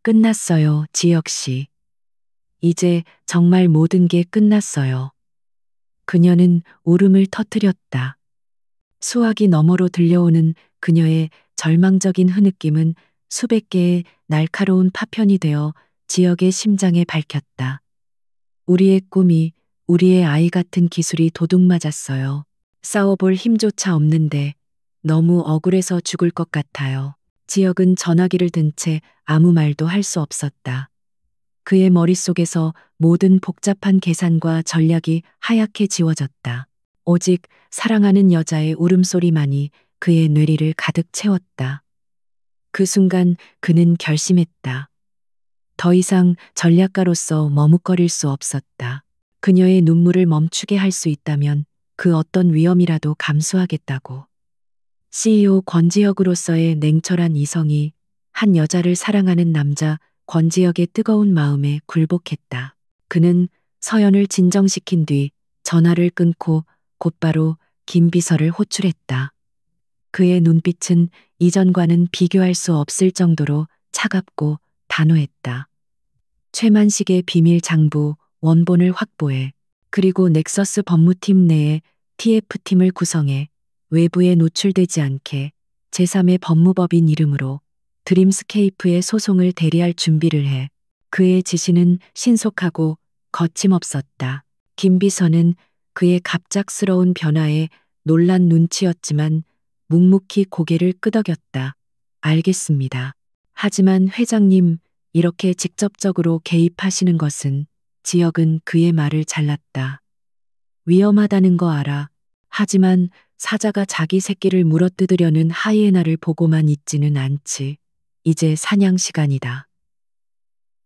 끝났어요, 지역 씨. 이제 정말 모든 게 끝났어요. 그녀는 울음을 터뜨렸다. 수화기 너머로 들려오는 그녀의 절망적인 흐느낌은 수백 개의 날카로운 파편이 되어 지역의 심장에 밝혔다. 우리의 꿈이, 우리의 아이 같은 기술이 도둑맞았어요. 싸워볼 힘조차 없는데 너무 억울해서 죽을 것 같아요. 지역은 전화기를 든 채 아무 말도 할 수 없었다. 그의 머릿속에서 모든 복잡한 계산과 전략이 하얗게 지워졌다. 오직 사랑하는 여자의 울음소리만이 그의 뇌리를 가득 채웠다. 그 순간 그는 결심했다. 더 이상 전략가로서 머뭇거릴 수 없었다. 그녀의 눈물을 멈추게 할 수 있다면 그 어떤 위험이라도 감수하겠다고. CEO 권지혁으로서의 냉철한 이성이 한 여자를 사랑하는 남자 권지혁의 뜨거운 마음에 굴복했다. 그는 서연을 진정시킨 뒤 전화를 끊고 곧바로 김비서를 호출했다. 그의 눈빛은 이전과는 비교할 수 없을 정도로 차갑고 단호했다. 최만식의 비밀 장부 원본을 확보해 그리고 넥서스 법무팀 내에 TF팀을 구성해 외부에 노출되지 않게 제3의 법무법인 이름으로 드림스케이프의 소송을 대리할 준비를 해. 그의 지시는 신속하고 거침없었다. 김 비서는 그의 갑작스러운 변화에 놀란 눈치였지만 묵묵히 고개를 끄덕였다. 알겠습니다. 하지만 회장님, 이렇게 직접적으로 개입하시는 것은 지역은 그의 말을 잘랐다. 위험하다는 거 알아. 하지만 사자가 자기 새끼를 물어뜯으려는 하이에나를 보고만 있지는 않지. 이제 사냥 시간이다.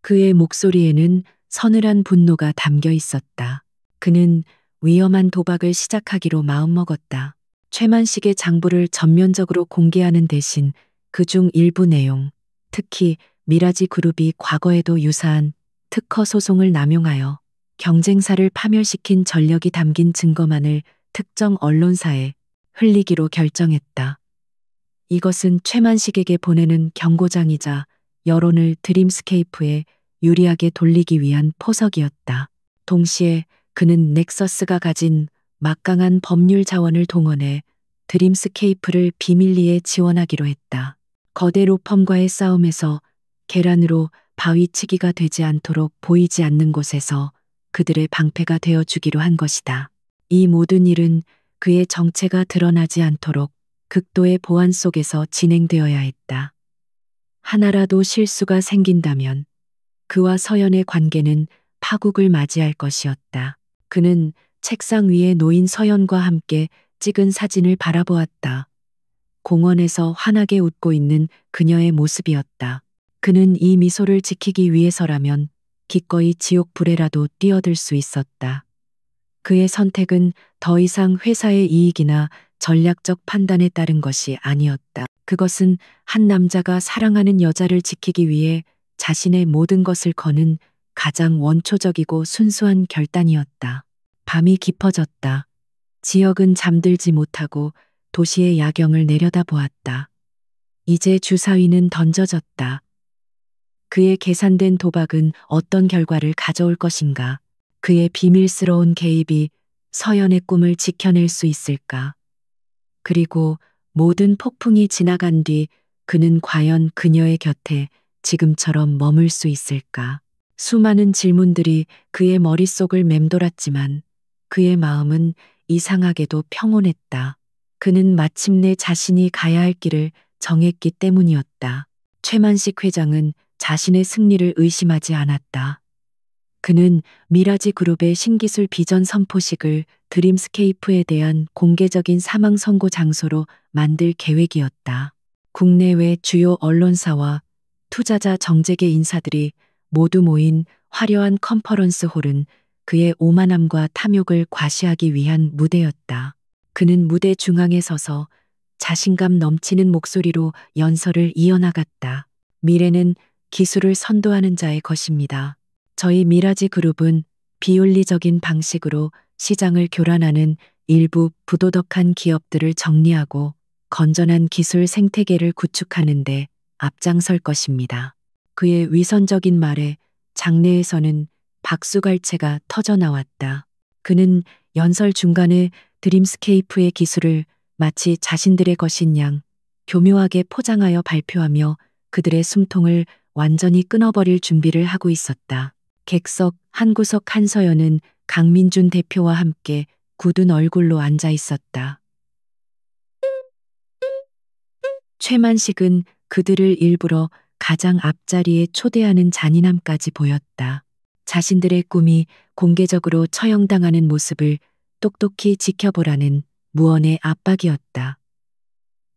그의 목소리에는 서늘한 분노가 담겨 있었다. 그는 위험한 도박을 시작하기로 마음먹었다. 최만식의 장부를 전면적으로 공개하는 대신 그중 일부 내용, 특히 미라지 그룹이 과거에도 유사한 특허 소송을 남용하여 경쟁사를 파멸시킨 전력이 담긴 증거만을 특정 언론사에 흘리기로 결정했다. 이것은 최만식에게 보내는 경고장이자 여론을 드림스케이프에 유리하게 돌리기 위한 포석이었다. 동시에 그는 넥서스가 가진 막강한 법률 자원을 동원해 드림스케이프를 비밀리에 지원하기로 했다. 거대 로펌과의 싸움에서 계란으로 바위치기가 되지 않도록 보이지 않는 곳에서 그들의 방패가 되어주기로 한 것이다. 이 모든 일은 그의 정체가 드러나지 않도록 극도의 보안 속에서 진행되어야 했다. 하나라도 실수가 생긴다면 그와 서연의 관계는 파국을 맞이할 것이었다. 그는 책상 위에 놓인 서연과 함께 찍은 사진을 바라보았다. 공원에서 환하게 웃고 있는 그녀의 모습이었다. 그는 이 미소를 지키기 위해서라면 기꺼이 지옥 불에라도 뛰어들 수 있었다. 그의 선택은 더 이상 회사의 이익이나 전략적 판단에 따른 것이 아니었다. 그것은 한 남자가 사랑하는 여자를 지키기 위해 자신의 모든 것을 거는 가장 원초적이고 순수한 결단이었다. 밤이 깊어졌다. 지역은 잠들지 못하고 도시의 야경을 내려다보았다. 이제 주사위는 던져졌다. 그의 계산된 도박은 어떤 결과를 가져올 것인가? 그의 비밀스러운 개입이 서연의 꿈을 지켜낼 수 있을까? 그리고 모든 폭풍이 지나간 뒤 그는 과연 그녀의 곁에 지금처럼 머물 수 있을까? 수많은 질문들이 그의 머릿속을 맴돌았지만 그의 마음은 이상하게도 평온했다. 그는 마침내 자신이 가야 할 길을 정했기 때문이었다. 최만식 회장은 자신의 승리를 의심하지 않았다. 그는 미라지 그룹의 신기술 비전 선포식을 드림스케이프에 대한 공개적인 사망 선고 장소로 만들 계획이었다. 국내외 주요 언론사와 투자자 정재계 인사들이 모두 모인 화려한 컨퍼런스 홀은 그의 오만함과 탐욕을 과시하기 위한 무대였다. 그는 무대 중앙에 서서 자신감 넘치는 목소리로 연설을 이어나갔다. 미래는 기술을 선도하는 자의 것입니다. 저희 미라지 그룹은 비윤리적인 방식으로 시장을 교란하는 일부 부도덕한 기업들을 정리하고 건전한 기술 생태계를 구축하는데 앞장설 것입니다. 그의 위선적인 말에 장내에서는 박수갈채가 터져 나왔다. 그는 연설 중간에 드림스케이프의 기술을 마치 자신들의 것인 양 교묘하게 포장하여 발표하며 그들의 숨통을 완전히 끊어버릴 준비를 하고 있었다. 객석 한 구석 한서연은 강민준 대표와 함께 굳은 얼굴로 앉아 있었다. 최만식은 그들을 일부러 가장 앞자리에 초대하는 잔인함까지 보였다. 자신들의 꿈이 공개적으로 처형당하는 모습을 똑똑히 지켜보라는 무언의 압박이었다.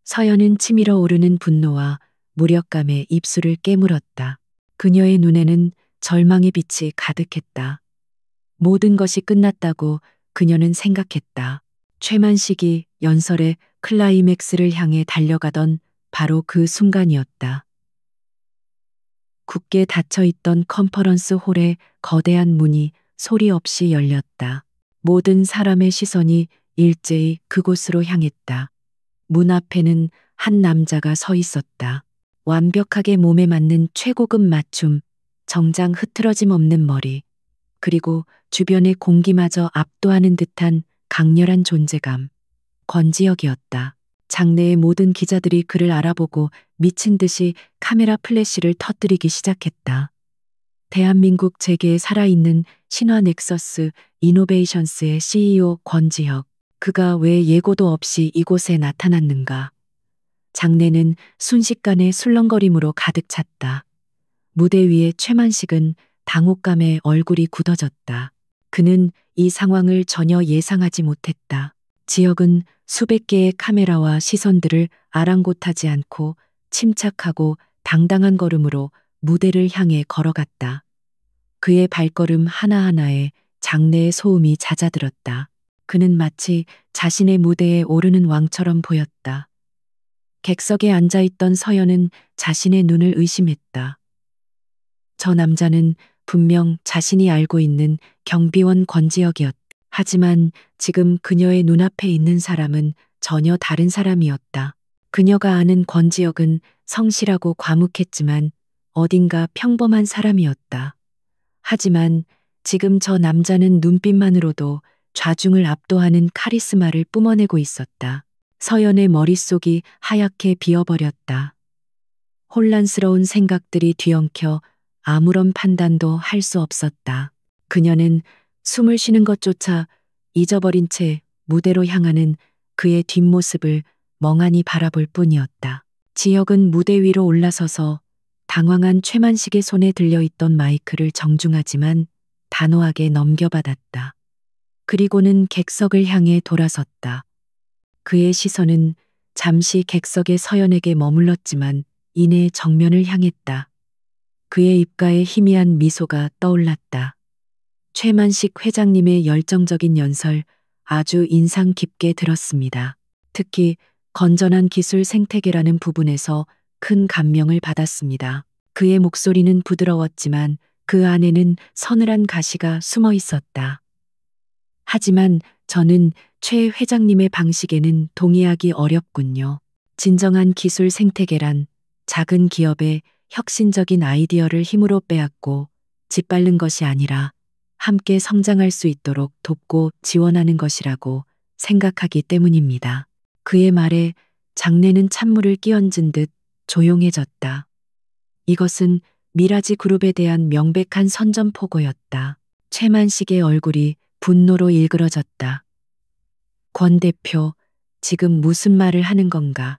서연은 치밀어 오르는 분노와 무력감에 입술을 깨물었다. 그녀의 눈에는 절망의 빛이 가득했다. 모든 것이 끝났다고 그녀는 생각했다. 최만식이 연설의 클라이맥스를 향해 달려가던 바로 그 순간이었다. 굳게 닫혀있던 컨퍼런스 홀의 거대한 문이 소리 없이 열렸다. 모든 사람의 시선이 일제히 그곳으로 향했다. 문 앞에는 한 남자가 서 있었다. 완벽하게 몸에 맞는 최고급 맞춤, 정장 흐트러짐 없는 머리, 그리고 주변의 공기마저 압도하는 듯한 강렬한 존재감. 권지혁이었다. 장내의 모든 기자들이 그를 알아보고 미친 듯이 카메라 플래시를 터뜨리기 시작했다. 대한민국 재계에 살아있는 신화 넥서스 이노베이션스의 CEO 권지혁. 그가 왜 예고도 없이 이곳에 나타났는가. 장내는 순식간에 술렁거림으로 가득 찼다. 무대 위에 최만식은 당혹감에 얼굴이 굳어졌다. 그는 이 상황을 전혀 예상하지 못했다. 지혁은 수백 개의 카메라와 시선들을 아랑곳하지 않고 침착하고 당당한 걸음으로 무대를 향해 걸어갔다. 그의 발걸음 하나하나에 장내의 소음이 잦아들었다. 그는 마치 자신의 무대에 오르는 왕처럼 보였다. 객석에 앉아있던 서연은 자신의 눈을 의심했다. 저 남자는 분명 자신이 알고 있는 경비원 권지혁이었다. 하지만 지금 그녀의 눈앞에 있는 사람은 전혀 다른 사람이었다. 그녀가 아는 권지혁은 성실하고 과묵했지만 어딘가 평범한 사람이었다. 하지만 지금 저 남자는 눈빛만으로도 좌중을 압도하는 카리스마를 뿜어내고 있었다. 서연의 머릿속이 하얗게 비어버렸다. 혼란스러운 생각들이 뒤엉켜 아무런 판단도 할 수 없었다. 그녀는 숨을 쉬는 것조차 잊어버린 채 무대로 향하는 그의 뒷모습을 멍하니 바라볼 뿐이었다. 지혁은 무대 위로 올라서서 당황한 최만식의 손에 들려있던 마이크를 정중하지만 단호하게 넘겨받았다. 그리고는 객석을 향해 돌아섰다. 그의 시선은 잠시 객석의 서연에게 머물렀지만 이내 정면을 향했다. 그의 입가에 희미한 미소가 떠올랐다. 최만식 회장님의 열정적인 연설 아주 인상 깊게 들었습니다. 특히 건전한 기술 생태계라는 부분에서 큰 감명을 받았습니다. 그의 목소리는 부드러웠지만 그 안에는 서늘한 가시가 숨어 있었다. 하지만 저는 최 회장님의 방식에는 동의하기 어렵군요. 진정한 기술 생태계란 작은 기업의 혁신적인 아이디어를 힘으로 빼앗고 짓밟는 것이 아니라 함께 성장할 수 있도록 돕고 지원하는 것이라고 생각하기 때문입니다. 그의 말에 장내는 찬물을 끼얹은 듯 조용해졌다. 이것은 미라지 그룹에 대한 명백한 선전포고였다. 최만식의 얼굴이 분노로 일그러졌다. 권 대표, 지금 무슨 말을 하는 건가?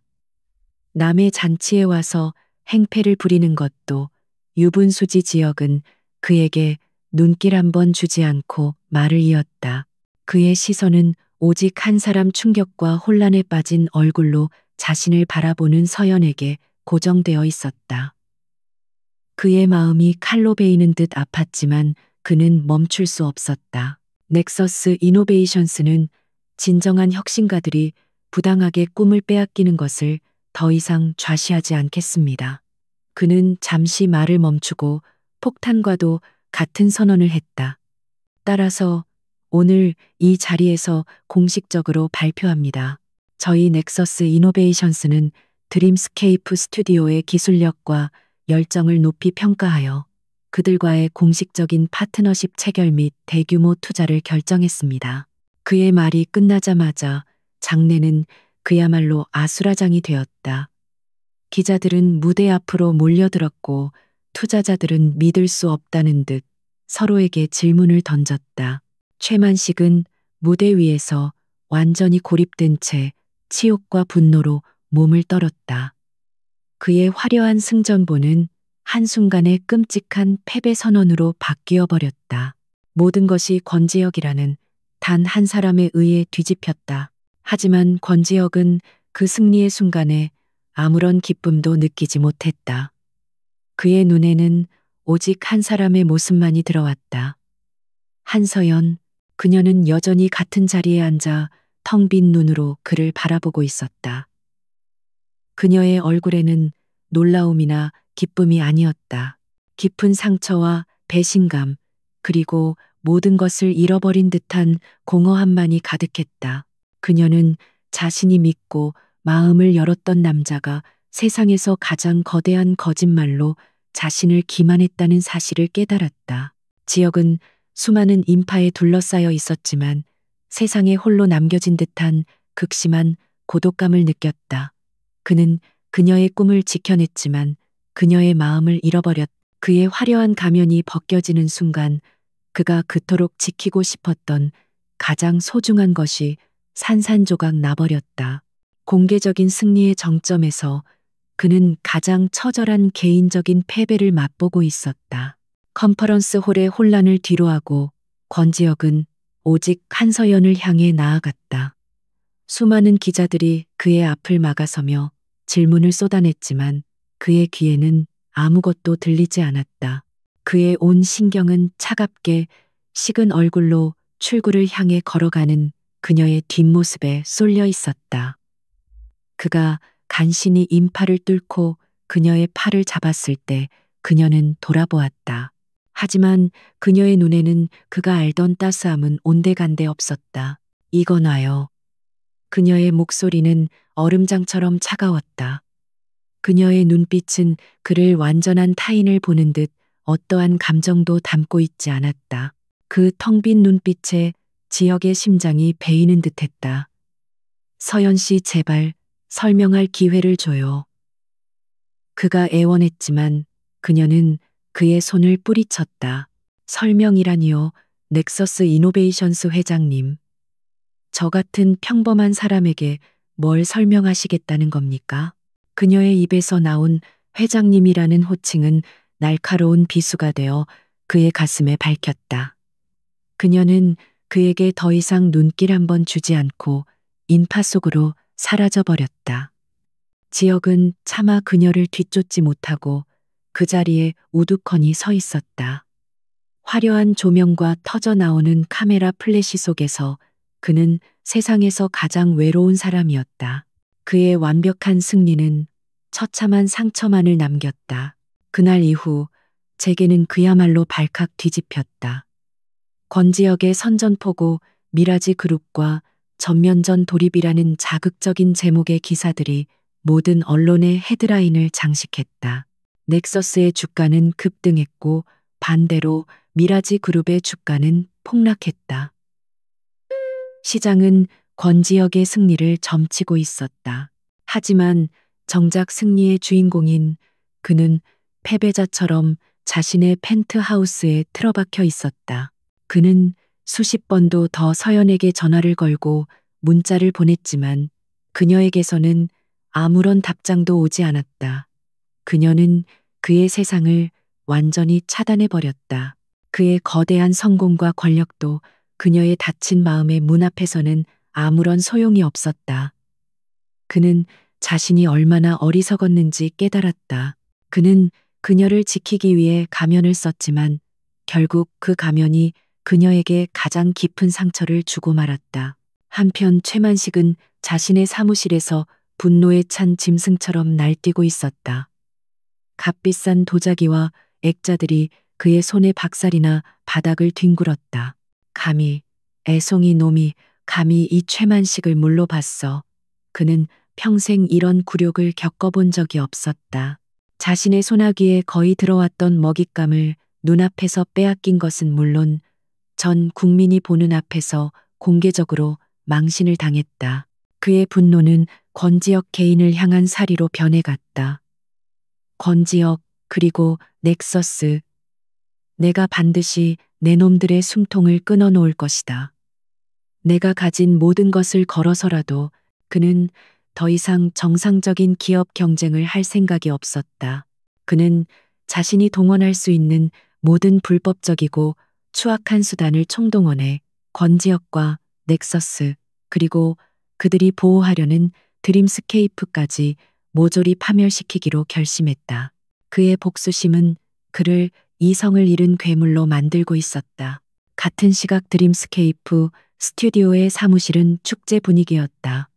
남의 잔치에 와서 행패를 부리는 것도 유분수지 지역은 그에게 눈길 한 번 주지 않고 말을 이었다. 그의 시선은 오직 한 사람 충격과 혼란에 빠진 얼굴로 자신을 바라보는 서연에게 고정되어 있었다. 그의 마음이 칼로 베이는 듯 아팠지만 그는 멈출 수 없었다. 넥서스 이노베이션스는 진정한 혁신가들이 부당하게 꿈을 빼앗기는 것을 더 이상 좌시하지 않겠습니다. 그는 잠시 말을 멈추고 폭탄과도 같은 선언을 했다. 따라서 오늘 이 자리에서 공식적으로 발표합니다. 저희 넥서스 이노베이션스는 드림스케이프 스튜디오의 기술력과 열정을 높이 평가하여 그들과의 공식적인 파트너십 체결 및 대규모 투자를 결정했습니다. 그의 말이 끝나자마자 장내는 그야말로 아수라장이 되었다. 기자들은 무대 앞으로 몰려들었고 투자자들은 믿을 수 없다는 듯 서로에게 질문을 던졌다. 최만식은 무대 위에서 완전히 고립된 채 치욕과 분노로 몸을 떨었다. 그의 화려한 승전보는 한순간에 끔찍한 패배 선언으로 바뀌어 버렸다. 모든 것이 권지혁이라는 단 한 사람에 의해 뒤집혔다. 하지만 권지혁은 그 승리의 순간에 아무런 기쁨도 느끼지 못했다. 그의 눈에는 오직 한 사람의 모습만이 들어왔다. 한서연. 그녀는 여전히 같은 자리에 앉아 텅 빈 눈으로 그를 바라보고 있었다. 그녀의 얼굴에는 놀라움이나 기쁨이 아니었다. 깊은 상처와 배신감, 그리고 모든 것을 잃어버린 듯한 공허함만이 가득했다. 그녀는 자신이 믿고 마음을 열었던 남자가 세상에서 가장 거대한 거짓말로 자신을 기만했다는 사실을 깨달았다. 지역은 수많은 인파에 둘러싸여 있었지만 세상에 홀로 남겨진 듯한 극심한 고독감을 느꼈다. 그는 그녀의 꿈을 지켜냈지만 그녀의 마음을 잃어버렸다. 그의 화려한 가면이 벗겨지는 순간 그가 그토록 지키고 싶었던 가장 소중한 것이 산산조각 나버렸다. 공개적인 승리의 정점에서 그는 가장 처절한 개인적인 패배를 맛보고 있었다. 컨퍼런스 홀의 혼란을 뒤로하고 권지혁은 오직 한서연을 향해 나아갔다. 수많은 기자들이 그의 앞을 막아서며 질문을 쏟아냈지만 그의 귀에는 아무것도 들리지 않았다. 그의 온 신경은 차갑게 식은 얼굴로 출구를 향해 걸어가는 그녀의 뒷모습에 쏠려 있었다. 그가 간신히 인파를 뚫고 그녀의 팔을 잡았을 때 그녀는 돌아보았다. 하지만 그녀의 눈에는 그가 알던 따스함은 온데간데 없었다. 이거 놔요. 그녀의 목소리는 얼음장처럼 차가웠다. 그녀의 눈빛은 그를 완전한 타인을 보는 듯 어떠한 감정도 담고 있지 않았다. 그 텅 빈 눈빛에 지역의 심장이 베이는 듯했다. 서연 씨 제발 설명할 기회를 줘요. 그가 애원했지만 그녀는 그의 손을 뿌리쳤다. 설명이라니요, 넥서스 이노베이션스 회장님. 저 같은 평범한 사람에게 뭘 설명하시겠다는 겁니까? 그녀의 입에서 나온 회장님이라는 호칭은 날카로운 비수가 되어 그의 가슴에 밝혔다. 그녀는 그에게 더 이상 눈길 한 번 주지 않고 인파 속으로 사라져버렸다. 지역은 차마 그녀를 뒤쫓지 못하고 그 자리에 우두커니 서 있었다. 화려한 조명과 터져 나오는 카메라 플래시 속에서 그는 세상에서 가장 외로운 사람이었다. 그의 완벽한 승리는 처참한 상처만을 남겼다. 그날 이후 재계는 그야말로 발칵 뒤집혔다. 권지혁의 선전포고 미라지 그룹과 전면전 돌입이라는 자극적인 제목의 기사들이 모든 언론의 헤드라인을 장식했다. 넥서스의 주가는 급등했고 반대로 미라지 그룹의 주가는 폭락했다. 시장은 권지혁의 승리를 점치고 있었다. 하지만 정작 승리의 주인공인 그는 패배자처럼 자신의 펜트하우스에 틀어박혀 있었다. 그는 수십 번도 더 서연에게 전화를 걸고 문자를 보냈지만 그녀에게서는 아무런 답장도 오지 않았다. 그녀는 그의 세상을 완전히 차단해버렸다. 그의 거대한 성공과 권력도 그녀의 닫힌 마음의 문 앞에서는 아무런 소용이 없었다. 그는 자신이 얼마나 어리석었는지 깨달았다. 그는 그녀를 지키기 위해 가면을 썼지만 결국 그 가면이 그녀에게 가장 깊은 상처를 주고 말았다. 한편 최만식은 자신의 사무실에서 분노에 찬 짐승처럼 날뛰고 있었다. 값비싼 도자기와 액자들이 그의 손에 박살이나 바닥을 뒹굴었다. 감히, 애송이 놈이 감히 이 최만식을 물러봤어. 그는 평생 이런 굴욕을 겪어본 적이 없었다. 자신의 소나기에 거의 들어왔던 먹잇감을 눈앞에서 빼앗긴 것은 물론 전 국민이 보는 앞에서 공개적으로 망신을 당했다. 그의 분노는 권지혁 개인을 향한 살이로 변해갔다. 권지혁, 그리고 넥서스. 내가 반드시 내 놈들의 숨통을 끊어놓을 것이다. 내가 가진 모든 것을 걸어서라도 그는 더 이상 정상적인 기업 경쟁을 할 생각이 없었다. 그는 자신이 동원할 수 있는 모든 불법적이고 추악한 수단을 총동원해 권지혁과 넥서스, 그리고 그들이 보호하려는 드림스케이프까지 모조리 파멸시키기로 결심했다. 그의 복수심은 그를 이성을 잃은 괴물로 만들고 있었다. 같은 시각 드림스케이프 스튜디오의 사무실은 축제 분위기였다.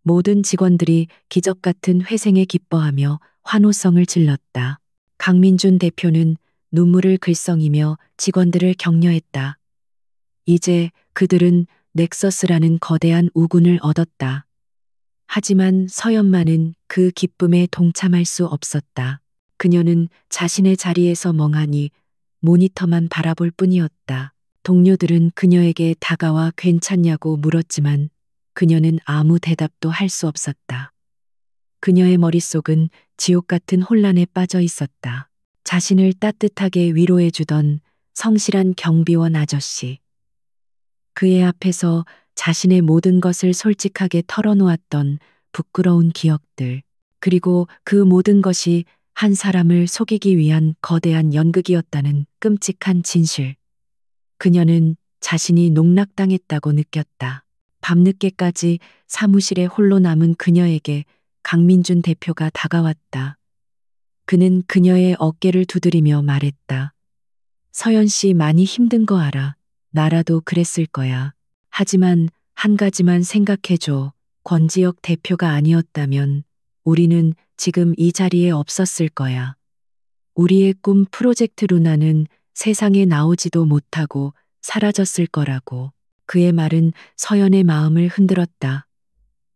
모든 직원들이 기적 같은 회생에 기뻐하며 환호성을 질렀다. 강민준 대표는 눈물을 글썽이며 직원들을 격려했다. 이제 그들은 넥서스라는 거대한 우군을 얻었다. 하지만 서연만은 그 기쁨에 동참할 수 없었다. 그녀는 자신의 자리에서 멍하니 모니터만 바라볼 뿐이었다. 동료들은 그녀에게 다가와 괜찮냐고 물었지만 그녀는 아무 대답도 할 수 없었다. 그녀의 머릿속은 지옥 같은 혼란에 빠져 있었다. 자신을 따뜻하게 위로해주던 성실한 경비원 아저씨. 그의 앞에서 자신의 모든 것을 솔직하게 털어놓았던 부끄러운 기억들. 그리고 그 모든 것이 한 사람을 속이기 위한 거대한 연극이었다는 끔찍한 진실. 그녀는 자신이 농락당했다고 느꼈다. 밤늦게까지 사무실에 홀로 남은 그녀에게 강민준 대표가 다가왔다. 그는 그녀의 어깨를 두드리며 말했다. 서연 씨 많이 힘든 거 알아. 나라도 그랬을 거야. 하지만 한 가지만 생각해줘. 권지혁 대표가 아니었다면 우리는 지금 이 자리에 없었을 거야. 우리의 꿈 프로젝트 루나는 세상에 나오지도 못하고 사라졌을 거라고. 그의 말은 서연의 마음을 흔들었다.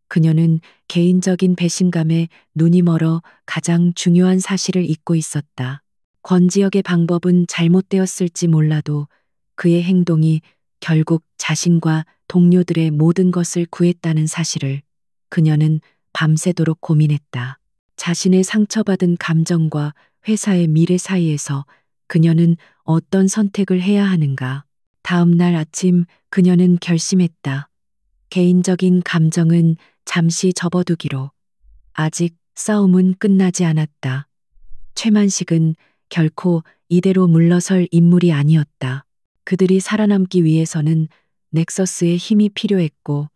그녀는 개인적인 배신감에 눈이 멀어 가장 중요한 사실을 잊고 있었다. 권지혁의 방법은 잘못되었을지 몰라도 그의 행동이 결국 자신과 동료들의 모든 것을 구했다는 사실을 그녀는 밤새도록 고민했다. 자신의 상처받은 감정과 회사의 미래 사이에서 그녀는 어떤 선택을 해야 하는가. 다음 날 아침 그녀는 결심했다. 개인적인 감정은 잠시 접어두기로. 아직 싸움은 끝나지 않았다. 최만식은 결코 이대로 물러설 인물이 아니었다. 그들이 살아남기 위해서는 넥서스의 힘이 필요했고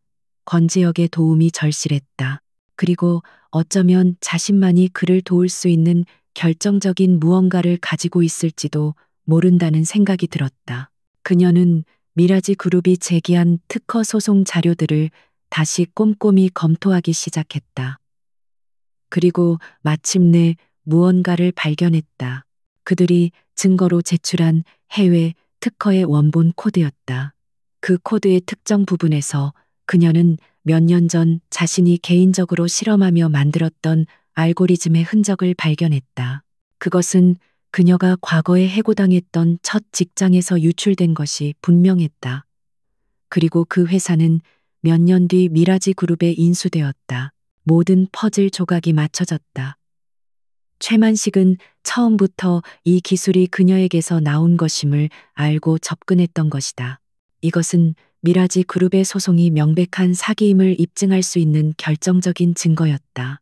권지혁의 도움이 절실했다. 그리고 어쩌면 자신만이 그를 도울 수 있는 결정적인 무언가를 가지고 있을지도 모른다는 생각이 들었다. 그녀는 미라지 그룹이 제기한 특허 소송 자료들을 다시 꼼꼼히 검토하기 시작했다. 그리고 마침내 무언가를 발견했다. 그들이 증거로 제출한 해외 특허의 원본 코드였다. 그 코드의 특정 부분에서 그녀는 몇 년 전 자신이 개인적으로 실험하며 만들었던 알고리즘의 흔적을 발견했다. 그것은 그녀가 과거에 해고당했던 첫 직장에서 유출된 것이 분명했다. 그리고 그 회사는 몇 년 뒤 미라지 그룹에 인수되었다. 모든 퍼즐 조각이 맞춰졌다. 최만식은 처음부터 이 기술이 그녀에게서 나온 것임을 알고 접근했던 것이다. 이것은 미라지 그룹의 소송이 명백한 사기임을 입증할 수 있는 결정적인 증거였다.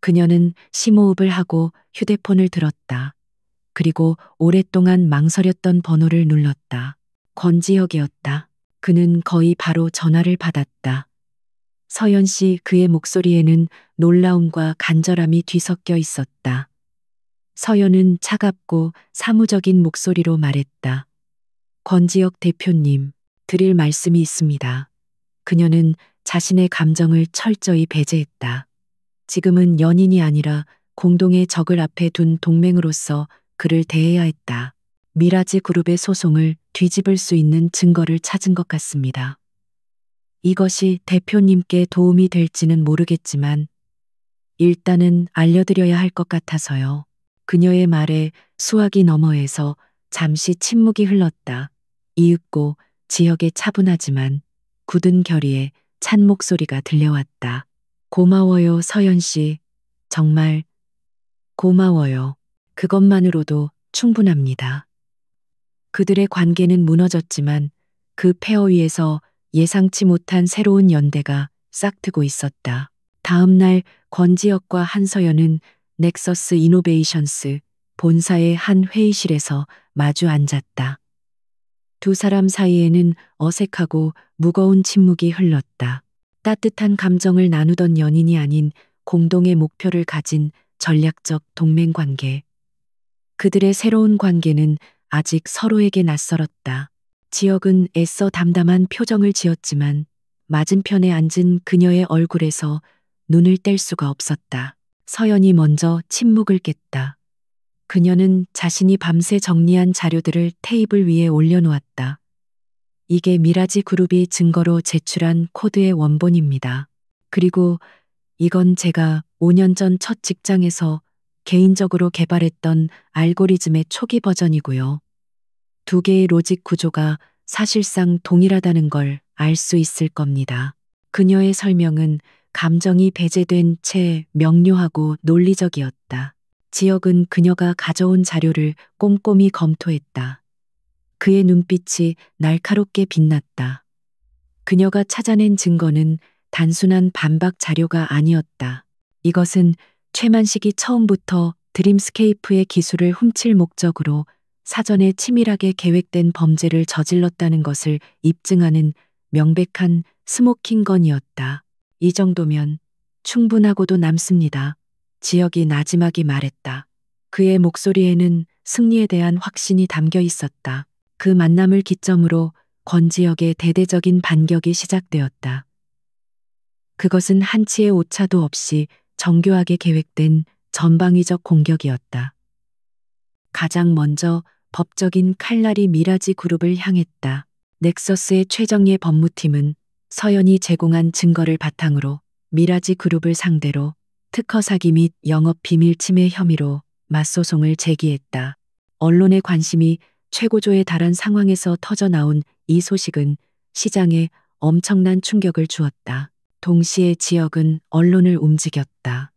그녀는 심호흡을 하고 휴대폰을 들었다. 그리고 오랫동안 망설였던 번호를 눌렀다. 권지혁이었다. 그는 거의 바로 전화를 받았다. 서연 씨, 그의 목소리에는 놀라움과 간절함이 뒤섞여 있었다. 서연은 차갑고 사무적인 목소리로 말했다. 권지혁 대표님, 드릴 말씀이 있습니다. 그녀는 자신의 감정을 철저히 배제했다. 지금은 연인이 아니라 공동의 적을 앞에 둔 동맹으로서 그를 대해야 했다. 미라지 그룹의 소송을 뒤집을 수 있는 증거를 찾은 것 같습니다. 이것이 대표님께 도움이 될지는 모르겠지만 일단은 알려드려야 할 것 같아서요. 그녀의 말에 수화기 너머에서 잠시 침묵이 흘렀다. 이윽고 지혁의 차분하지만 굳은 결의에 찬 목소리가 들려왔다. 고마워요, 서연 씨. 정말 고마워요. 그것만으로도 충분합니다. 그들의 관계는 무너졌지만 그 폐허 위에서 예상치 못한 새로운 연대가 싹트고 있었다. 다음 날 권지혁과 한서연은 넥서스 이노베이션스 본사의 한 회의실에서 마주 앉았다. 두 사람 사이에는 어색하고 무거운 침묵이 흘렀다. 따뜻한 감정을 나누던 연인이 아닌 공동의 목표를 가진 전략적 동맹 관계. 그들의 새로운 관계는 아직 서로에게 낯설었다. 지혁은 애써 담담한 표정을 지었지만 맞은편에 앉은 그녀의 얼굴에서 눈을 뗄 수가 없었다. 서연이 먼저 침묵을 깼다. 그녀는 자신이 밤새 정리한 자료들을 테이블 위에 올려놓았다. 이게 미라지 그룹이 증거로 제출한 코드의 원본입니다. 그리고 이건 제가 5년 전 첫 직장에서 개인적으로 개발했던 알고리즘의 초기 버전이고요. 두 개의 로직 구조가 사실상 동일하다는 걸 알 수 있을 겁니다. 그녀의 설명은 감정이 배제된 채 명료하고 논리적이었다. 지혁은 그녀가 가져온 자료를 꼼꼼히 검토했다. 그의 눈빛이 날카롭게 빛났다. 그녀가 찾아낸 증거는 단순한 반박 자료가 아니었다. 이것은 최만식이 처음부터 드림스케이프의 기술을 훔칠 목적으로 사전에 치밀하게 계획된 범죄를 저질렀다는 것을 입증하는 명백한 스모킹건이었다. 이 정도면 충분하고도 남습니다. 지혁이 나지막이 말했다. 그의 목소리에는 승리에 대한 확신이 담겨 있었다. 그 만남을 기점으로 권지혁의 대대적인 반격이 시작되었다. 그것은 한치의 오차도 없이 정교하게 계획된 전방위적 공격이었다. 가장 먼저 법적인 칼날이 미라지 그룹을 향했다. 넥서스의 최정예 법무팀은 서연이 제공한 증거를 바탕으로 미라지 그룹을 상대로 특허 사기 및 영업 비밀 침해 혐의로 맞소송을 제기했다. 언론의 관심이 최고조에 달한 상황에서 터져나온 이 소식은 시장에 엄청난 충격을 주었다. 동시에 지혁은 언론을 움직였다.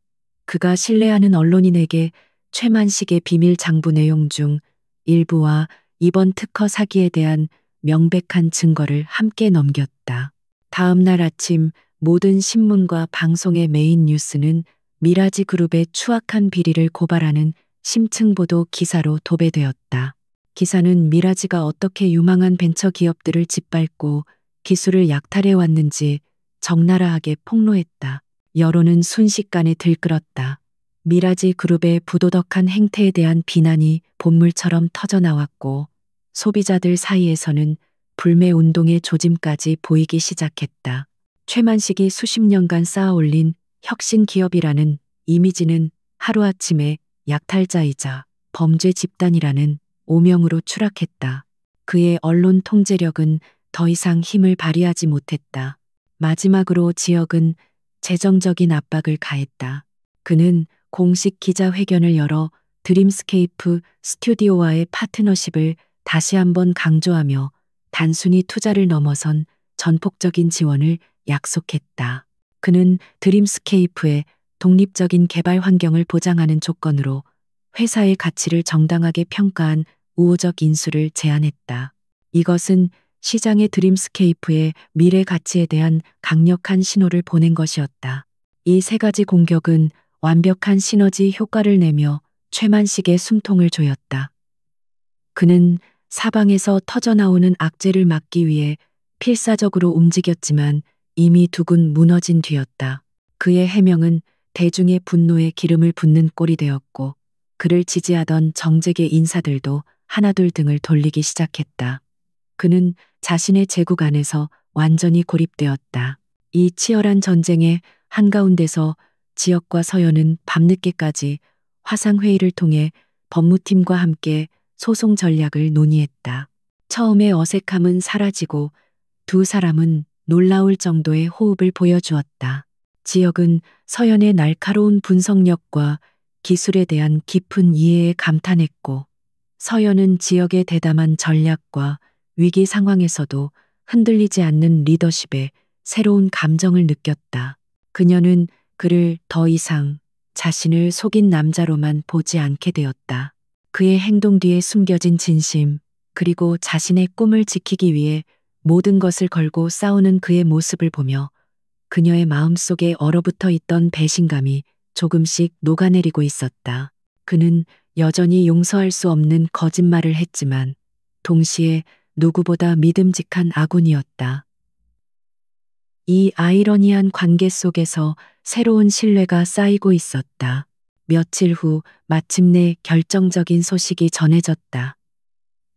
그가 신뢰하는 언론인에게 최만식의 비밀 장부 내용 중 일부와 이번 특허 사기에 대한 명백한 증거를 함께 넘겼다. 다음 날 아침 모든 신문과 방송의 메인 뉴스는 미라지 그룹의 추악한 비리를 고발하는 심층 보도 기사로 도배되었다. 기사는 미라지가 어떻게 유망한 벤처 기업들을 짓밟고 기술을 약탈해 왔는지 적나라하게 폭로했다. 여론은 순식간에 들끓었다. 미라지 그룹의 부도덕한 행태에 대한 비난이 본물처럼 터져나왔고 소비자들 사이에서는 불매 운동의 조짐까지 보이기 시작했다. 최만식이 수십 년간 쌓아올린 혁신 기업이라는 이미지는 하루아침에 약탈자이자 범죄 집단이라는 오명으로 추락했다. 그의 언론 통제력은 더 이상 힘을 발휘하지 못했다. 마지막으로 지혁은 재정적인 압박을 가했다. 그는 공식 기자회견을 열어 드림스케이프 스튜디오와의 파트너십을 다시 한번 강조하며 단순히 투자를 넘어선 전폭적인 지원을 약속했다. 그는 드림스케이프의 독립적인 개발 환경을 보장하는 조건으로 회사의 가치를 정당하게 평가한 우호적 인수를 제안했다. 이것은 시장의 드림스케이프의 미래 가치에 대한 강력한 신호를 보낸 것이었다. 이 세 가지 공격은 완벽한 시너지 효과를 내며 최만식의 숨통을 조였다. 그는 사방에서 터져나오는 악재를 막기 위해 필사적으로 움직였지만 이미 두군 무너진 뒤였다. 그의 해명은 대중의 분노에 기름을 붓는 꼴이 되었고 그를 지지하던 정재계 인사들도 하나둘 등을 돌리기 시작했다. 그는 자신의 제국 안에서 완전히 고립되었다. 이 치열한 전쟁의 한가운데서 지역과 서연은 밤늦게까지 화상회의를 통해 법무팀과 함께 소송 전략을 논의했다. 처음의 어색함은 사라지고 두 사람은 놀라울 정도의 호흡을 보여주었다. 지역은 서연의 날카로운 분석력과 기술에 대한 깊은 이해에 감탄했고 서연은 지역의 대담한 전략과 위기 상황에서도 흔들리지 않는 리더십에 새로운 감정을 느꼈다. 그녀는 그를 더 이상 자신을 속인 남자로만 보지 않게 되었다. 그의 행동 뒤에 숨겨진 진심, 그리고 자신의 꿈을 지키기 위해 모든 것을 걸고 싸우는 그의 모습을 보며 그녀의 마음속에 얼어붙어 있던 배신감이 조금씩 녹아내리고 있었다. 그는 여전히 용서할 수 없는 거짓말을 했지만 동시에 누구보다 믿음직한 아군이었다. 이 아이러니한 관계 속에서 새로운 신뢰가 쌓이고 있었다. 며칠 후 마침내 결정적인 소식이 전해졌다.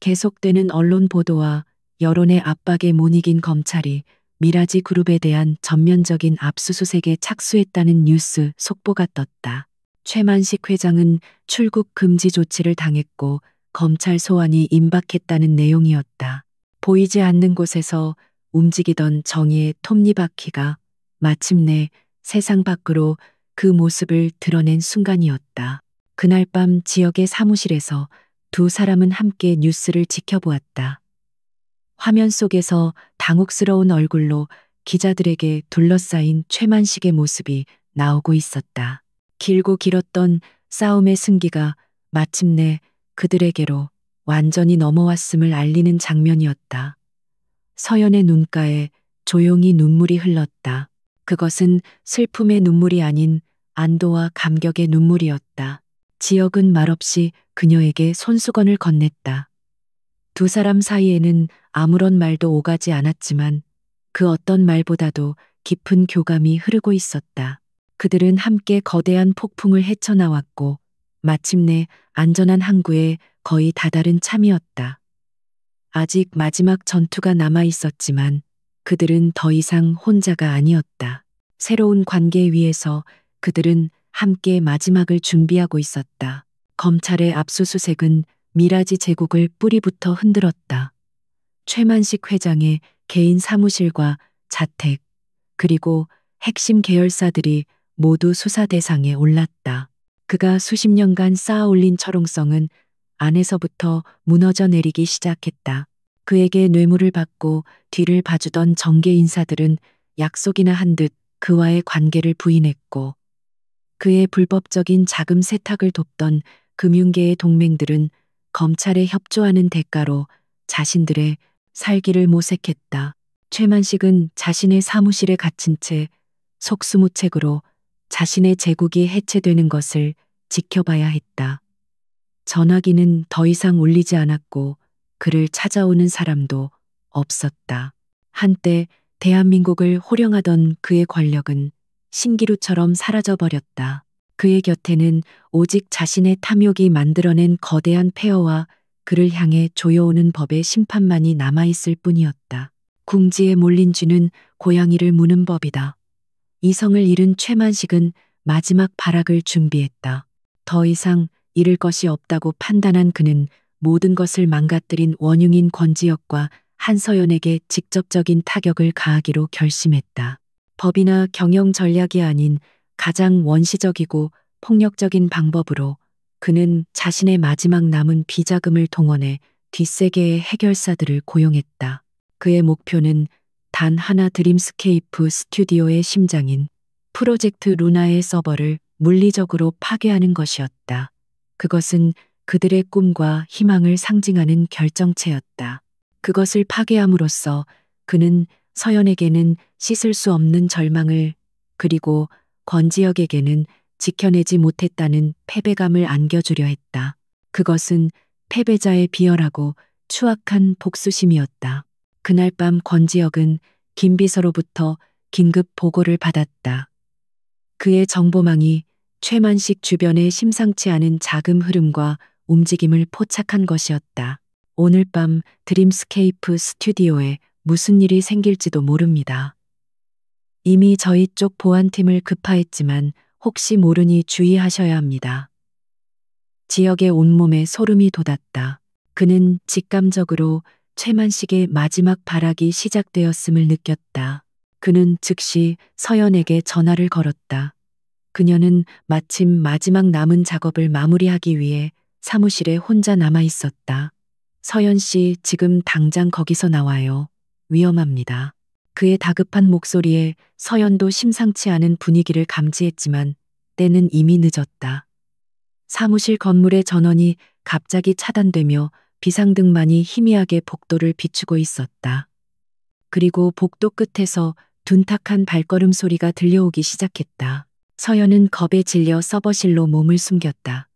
계속되는 언론 보도와 여론의 압박에 못 이긴 검찰이 미라지 그룹에 대한 전면적인 압수수색에 착수했다는 뉴스 속보가 떴다. 최만식 회장은 출국 금지 조치를 당했고 검찰 소환이 임박했다는 내용이었다. 보이지 않는 곳에서 움직이던 정의의 톱니바퀴가 마침내 세상 밖으로 그 모습을 드러낸 순간이었다. 그날 밤 지역의 사무실에서 두 사람은 함께 뉴스를 지켜보았다. 화면 속에서 당혹스러운 얼굴로 기자들에게 둘러싸인 최만식의 모습이 나오고 있었다. 길고 길었던 싸움의 승기가 마침내 그들에게로 완전히 넘어왔음을 알리는 장면이었다. 서연의 눈가에 조용히 눈물이 흘렀다. 그것은 슬픔의 눈물이 아닌 안도와 감격의 눈물이었다. 지역은 말없이 그녀에게 손수건을 건넸다. 두 사람 사이에는 아무런 말도 오가지 않았지만 그 어떤 말보다도 깊은 교감이 흐르고 있었다. 그들은 함께 거대한 폭풍을 헤쳐나왔고 마침내 안전한 항구에 거의 다다른 참이었다. 아직 마지막 전투가 남아 있었지만 그들은 더 이상 혼자가 아니었다. 새로운 관계 위에서 그들은 함께 마지막을 준비하고 있었다. 검찰의 압수수색은 미라지 제국을 뿌리부터 흔들었다. 최만식 회장의 개인 사무실과 자택, 그리고 핵심 계열사들이 모두 수사 대상에 올랐다. 그가 수십 년간 쌓아올린 철옹성은 안에서부터 무너져 내리기 시작했다. 그에게 뇌물을 받고 뒤를 봐주던 정계 인사들은 약속이나 한 듯 그와의 관계를 부인했고 그의 불법적인 자금 세탁을 돕던 금융계의 동맹들은 검찰에 협조하는 대가로 자신들의 살기를 모색했다. 최만식은 자신의 사무실에 갇힌 채 속수무책으로 자신의 제국이 해체되는 것을 지켜봐야 했다. 전화기는 더 이상 울리지 않았고 그를 찾아오는 사람도 없었다. 한때 대한민국을 호령하던 그의 권력은 신기루처럼 사라져버렸다. 그의 곁에는 오직 자신의 탐욕이 만들어낸 거대한 폐허와 그를 향해 조여오는 법의 심판만이 남아있을 뿐이었다. 궁지에 몰린 쥐는 고양이를 무는 법이다. 이성을 잃은 최만식은 마지막 발악을 준비했다. 더 이상 잃을 것이 없다고 판단한 그는 모든 것을 망가뜨린 원흉인 권지혁과 한서연에게 직접적인 타격을 가하기로 결심했다. 법이나 경영 전략이 아닌 가장 원시적이고 폭력적인 방법으로 그는 자신의 마지막 남은 비자금을 동원해 뒷세계의 해결사들을 고용했다. 그의 목표는 단 하나 드림스케이프 스튜디오의 심장인 프로젝트 루나의 서버를 물리적으로 파괴하는 것이었다. 그것은 그들의 꿈과 희망을 상징하는 결정체였다. 그것을 파괴함으로써 그는 서연에게는 씻을 수 없는 절망을, 그리고 권지혁에게는 지켜내지 못했다는 패배감을 안겨주려 했다. 그것은 패배자의 비열하고 추악한 복수심이었다. 그날 밤 권지혁은 김비서로부터 긴급 보고를 받았다. 그의 정보망이 최만식 주변의 심상치 않은 자금 흐름과 움직임을 포착한 것이었다. 오늘 밤 드림스케이프 스튜디오에 무슨 일이 생길지도 모릅니다. 이미 저희 쪽 보안팀을 급파했지만 혹시 모르니 주의하셔야 합니다. 지역의 온몸에 소름이 돋았다. 그는 직감적으로 최만식의 마지막 발악이 시작되었음을 느꼈다. 그는 즉시 서연에게 전화를 걸었다. 그녀는 마침 마지막 남은 작업을 마무리하기 위해 사무실에 혼자 남아 있었다. 서연 씨, 지금 당장 거기서 나와요. 위험합니다. 그의 다급한 목소리에 서연도 심상치 않은 분위기를 감지했지만 때는 이미 늦었다. 사무실 건물의 전원이 갑자기 차단되며 비상등만이 희미하게 복도를 비추고 있었다. 그리고 복도 끝에서 둔탁한 발걸음 소리가 들려오기 시작했다. 서연은 겁에 질려 서버실로 몸을 숨겼다.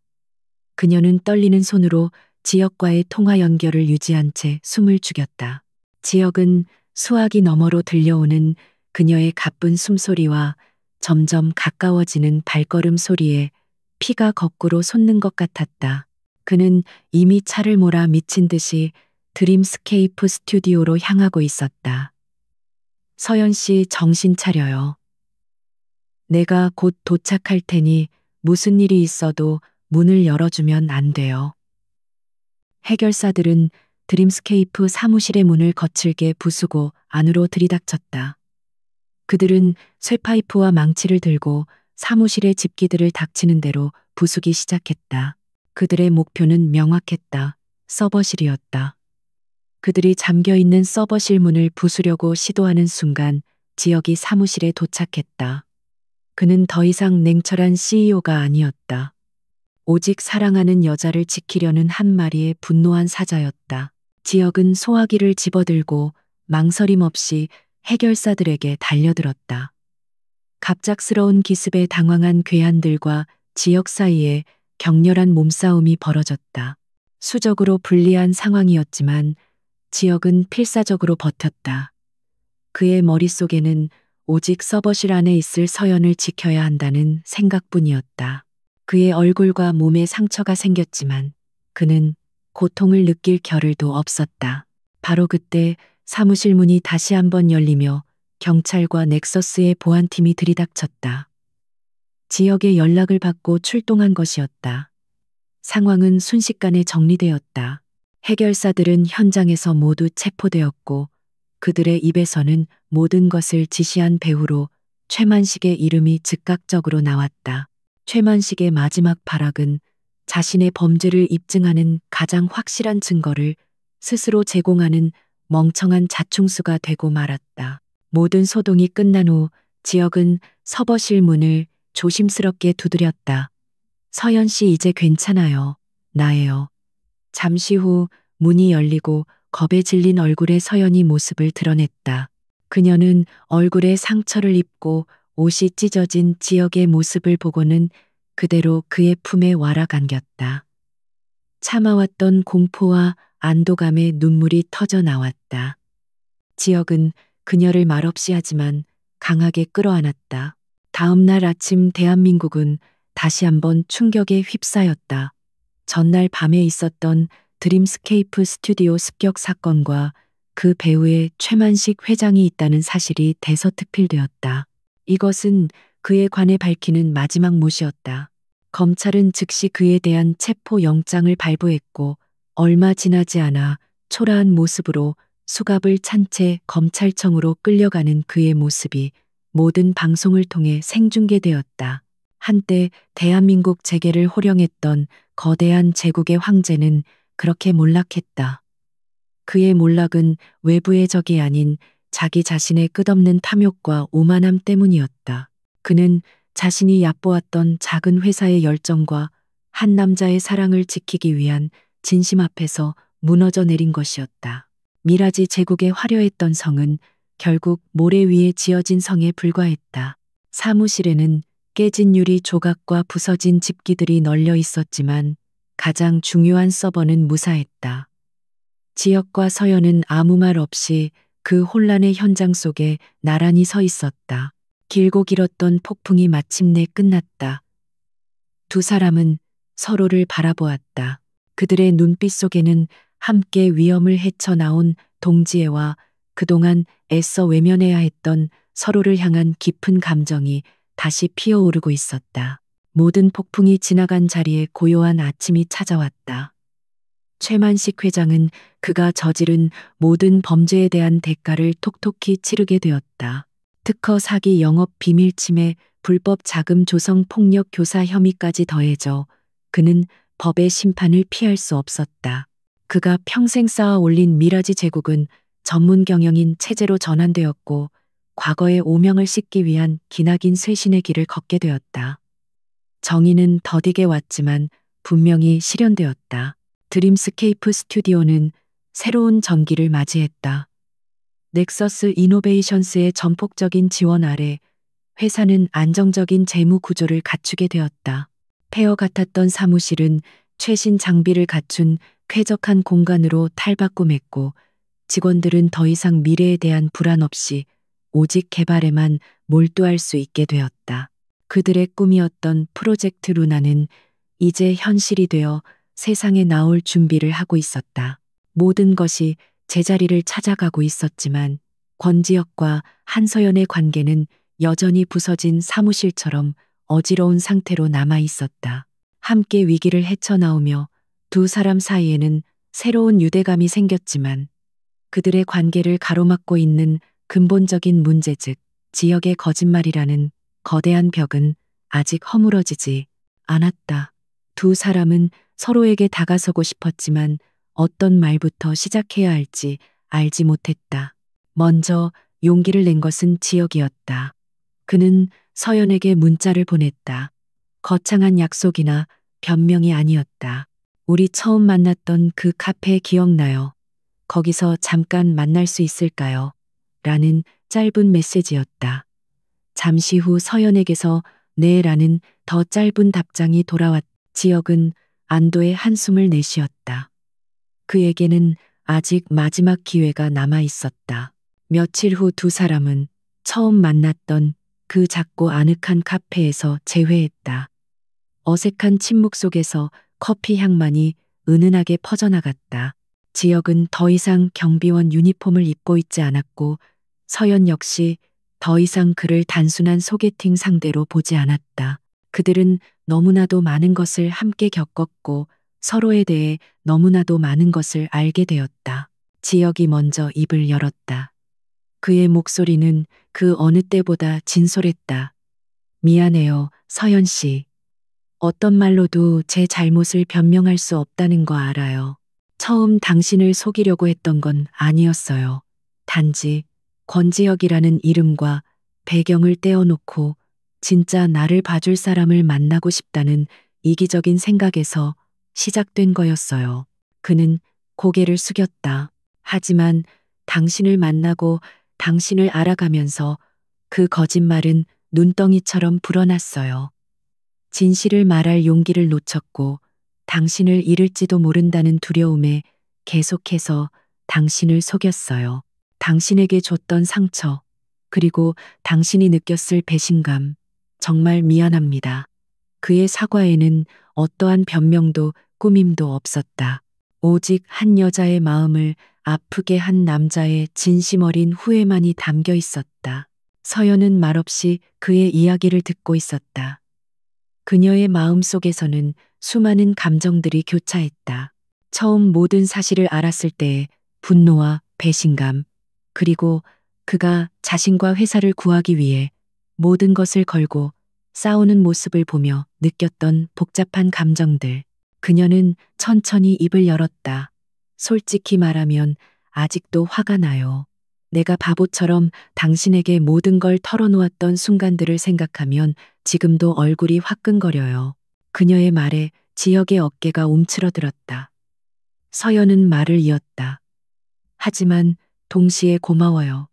그녀는 떨리는 손으로 지역과의 통화 연결을 유지한 채 숨을 죽였다. 지역은 수화기 너머로 들려오는 그녀의 가쁜 숨소리와 점점 가까워지는 발걸음 소리에 피가 거꾸로 솟는 것 같았다. 그는 이미 차를 몰아 미친 듯이 드림스케이프 스튜디오로 향하고 있었다. 서연 씨, 정신 차려요. 내가 곧 도착할 테니 무슨 일이 있어도 문을 열어주면 안 돼요. 해결사들은 드림스케이프 사무실의 문을 거칠게 부수고 안으로 들이닥쳤다. 그들은 쇠파이프와 망치를 들고 사무실의 집기들을 닥치는 대로 부수기 시작했다. 그들의 목표는 명확했다. 서버실이었다. 그들이 잠겨있는 서버실 문을 부수려고 시도하는 순간 지역이 사무실에 도착했다. 그는 더 이상 냉철한 CEO가 아니었다. 오직 사랑하는 여자를 지키려는 한 마리의 분노한 사자였다. 지역은 소화기를 집어들고 망설임 없이 해결사들에게 달려들었다. 갑작스러운 기습에 당황한 괴한들과 지역 사이에 격렬한 몸싸움이 벌어졌다. 수적으로 불리한 상황이었지만 지역은 필사적으로 버텼다. 그의 머릿속에는 오직 서버실 안에 있을 서연을 지켜야 한다는 생각뿐이었다. 그의 얼굴과 몸에 상처가 생겼지만 그는 고통을 느낄 겨를도 없었다. 바로 그때 사무실 문이 다시 한번 열리며 경찰과 넥서스의 보안팀이 들이닥쳤다. 지역의 연락을 받고 출동한 것이었다. 상황은 순식간에 정리되었다. 해결사들은 현장에서 모두 체포되었고 그들의 입에서는 모든 것을 지시한 배후로 최만식의 이름이 즉각적으로 나왔다. 최만식의 마지막 발악은 자신의 범죄를 입증하는 가장 확실한 증거를 스스로 제공하는 멍청한 자충수가 되고 말았다. 모든 소동이 끝난 후 지역은 서버실 문을 조심스럽게 두드렸다. 서연 씨, 이제 괜찮아요. 나예요. 잠시 후 문이 열리고 겁에 질린 얼굴의 서연이 모습을 드러냈다. 그녀는 얼굴에 상처를 입고 옷이 찢어진 지역의 모습을 보고는 그대로 그의 품에 와락 안겼다. 참아왔던 공포와 안도감에 눈물이 터져 나왔다. 지역은 그녀를 말없이 하지만 강하게 끌어안았다. 다음 날 아침 대한민국은 다시 한번 충격에 휩싸였다. 전날 밤에 있었던 드림스케이프 스튜디오 습격 사건과 그 배후에 최만식 회장이 있다는 사실이 대서특필되었다. 이것은 그에 관해 밝히는 마지막 못이었다. 검찰은 즉시 그에 대한 체포 영장을 발부했고 얼마 지나지 않아 초라한 모습으로 수갑을 찬 채 검찰청으로 끌려가는 그의 모습이 모든 방송을 통해 생중계되었다. 한때 대한민국 재계를 호령했던 거대한 제국의 황제는 그렇게 몰락했다. 그의 몰락은 외부의 적이 아닌 자기 자신의 끝없는 탐욕과 오만함 때문이었다. 그는 자신이 얕보았던 작은 회사의 열정과 한 남자의 사랑을 지키기 위한 진심 앞에서 무너져 내린 것이었다. 미라지 제국의 화려했던 성은 결국 모래 위에 지어진 성에 불과했다. 사무실에는 깨진 유리 조각과 부서진 집기들이 널려 있었지만 가장 중요한 서버는 무사했다. 지역과 서연은 아무 말 없이 그 혼란의 현장 속에 나란히 서 있었다. 길고 길었던 폭풍이 마침내 끝났다. 두 사람은 서로를 바라보았다. 그들의 눈빛 속에는 함께 위험을 헤쳐나온 동지애와 그동안 애써 외면해야 했던 서로를 향한 깊은 감정이 다시 피어오르고 있었다. 모든 폭풍이 지나간 자리에 고요한 아침이 찾아왔다. 최만식 회장은 그가 저지른 모든 범죄에 대한 대가를 톡톡히 치르게 되었다. 특허 사기, 영업 비밀 침해, 불법 자금 조성, 폭력 교사 혐의까지 더해져 그는 법의 심판을 피할 수 없었다. 그가 평생 쌓아 올린 미라지 제국은 전문 경영인 체제로 전환되었고 과거의 오명을 씻기 위한 기나긴 쇄신의 길을 걷게 되었다. 정의는 더디게 왔지만 분명히 실현되었다. 드림스케이프 스튜디오는 새로운 전기를 맞이했다. 넥서스 이노베이션스의 전폭적인 지원 아래 회사는 안정적인 재무 구조를 갖추게 되었다. 폐허 같았던 사무실은 최신 장비를 갖춘 쾌적한 공간으로 탈바꿈했고 직원들은 더 이상 미래에 대한 불안 없이 오직 개발에만 몰두할 수 있게 되었다. 그들의 꿈이었던 프로젝트 루나는 이제 현실이 되어 세상에 나올 준비를 하고 있었다. 모든 것이 제자리를 찾아가고 있었지만 권지혁과 한서연의 관계는 여전히 부서진 사무실처럼 어지러운 상태로 남아 있었다. 함께 위기를 헤쳐나오며 두 사람 사이에는 새로운 유대감이 생겼지만 그들의 관계를 가로막고 있는 근본적인 문제 즉 지역의 거짓말이라는 거대한 벽은 아직 허물어지지 않았다. 두 사람은 서로에게 다가서고 싶었지만 어떤 말부터 시작해야 할지 알지 못했다. 먼저 용기를 낸 것은 지역이었다. 그는 서연에게 문자를 보냈다. 거창한 약속이나 변명이 아니었다. 우리 처음 만났던 그 카페 기억나요? 거기서 잠깐 만날 수 있을까요? 라는 짧은 메시지였다. 잠시 후 서연에게서 네 라는 더 짧은 답장이 돌아왔. 지역은 안도의 한숨을 내쉬었다. 그에게는 아직 마지막 기회가 남아 있었다. 며칠 후 두 사람은 처음 만났던 그 작고 아늑한 카페에서 재회했다. 어색한 침묵 속에서 커피 향만이 은은하게 퍼져나갔다. 지역은 더 이상 경비원 유니폼을 입고 있지 않았고 서연 역시 더 이상 그를 단순한 소개팅 상대로 보지 않았다. 그들은 너무나도 많은 것을 함께 겪었고 서로에 대해 너무나도 많은 것을 알게 되었다. 지역이 먼저 입을 열었다. 그의 목소리는 그 어느 때보다 진솔했다. 미안해요, 서연 씨. 어떤 말로도 제 잘못을 변명할 수 없다는 거 알아요. 처음 당신을 속이려고 했던 건 아니었어요. 단지 권지혁이라는 이름과 배경을 떼어놓고 진짜 나를 봐줄 사람을 만나고 싶다는 이기적인 생각에서 시작된 거였어요. 그는 고개를 숙였다. 하지만 당신을 만나고 당신을 알아가면서 그 거짓말은 눈덩이처럼 불어났어요. 진실을 말할 용기를 놓쳤고 당신을 잃을지도 모른다는 두려움에 계속해서 당신을 속였어요. 당신에게 줬던 상처, 그리고 당신이 느꼈을 배신감, 정말 미안합니다. 그의 사과에는 어떠한 변명도 꾸밈도 없었다. 오직 한 여자의 마음을 아프게 한 남자의 진심 어린 후회만이 담겨 있었다. 서연은 말없이 그의 이야기를 듣고 있었다. 그녀의 마음 속에서는 수많은 감정들이 교차했다. 처음 모든 사실을 알았을 때의 분노와 배신감, 그리고 그가 자신과 회사를 구하기 위해 모든 것을 걸고 싸우는 모습을 보며 느꼈던 복잡한 감정들. 그녀는 천천히 입을 열었다. 솔직히 말하면 아직도 화가 나요. 내가 바보처럼 당신에게 모든 걸 털어놓았던 순간들을 생각하면 지금도 얼굴이 화끈거려요. 그녀의 말에 지역의 어깨가 움츠러들었다. 서연은 말을 이었다. 하지만 동시에 고마워요.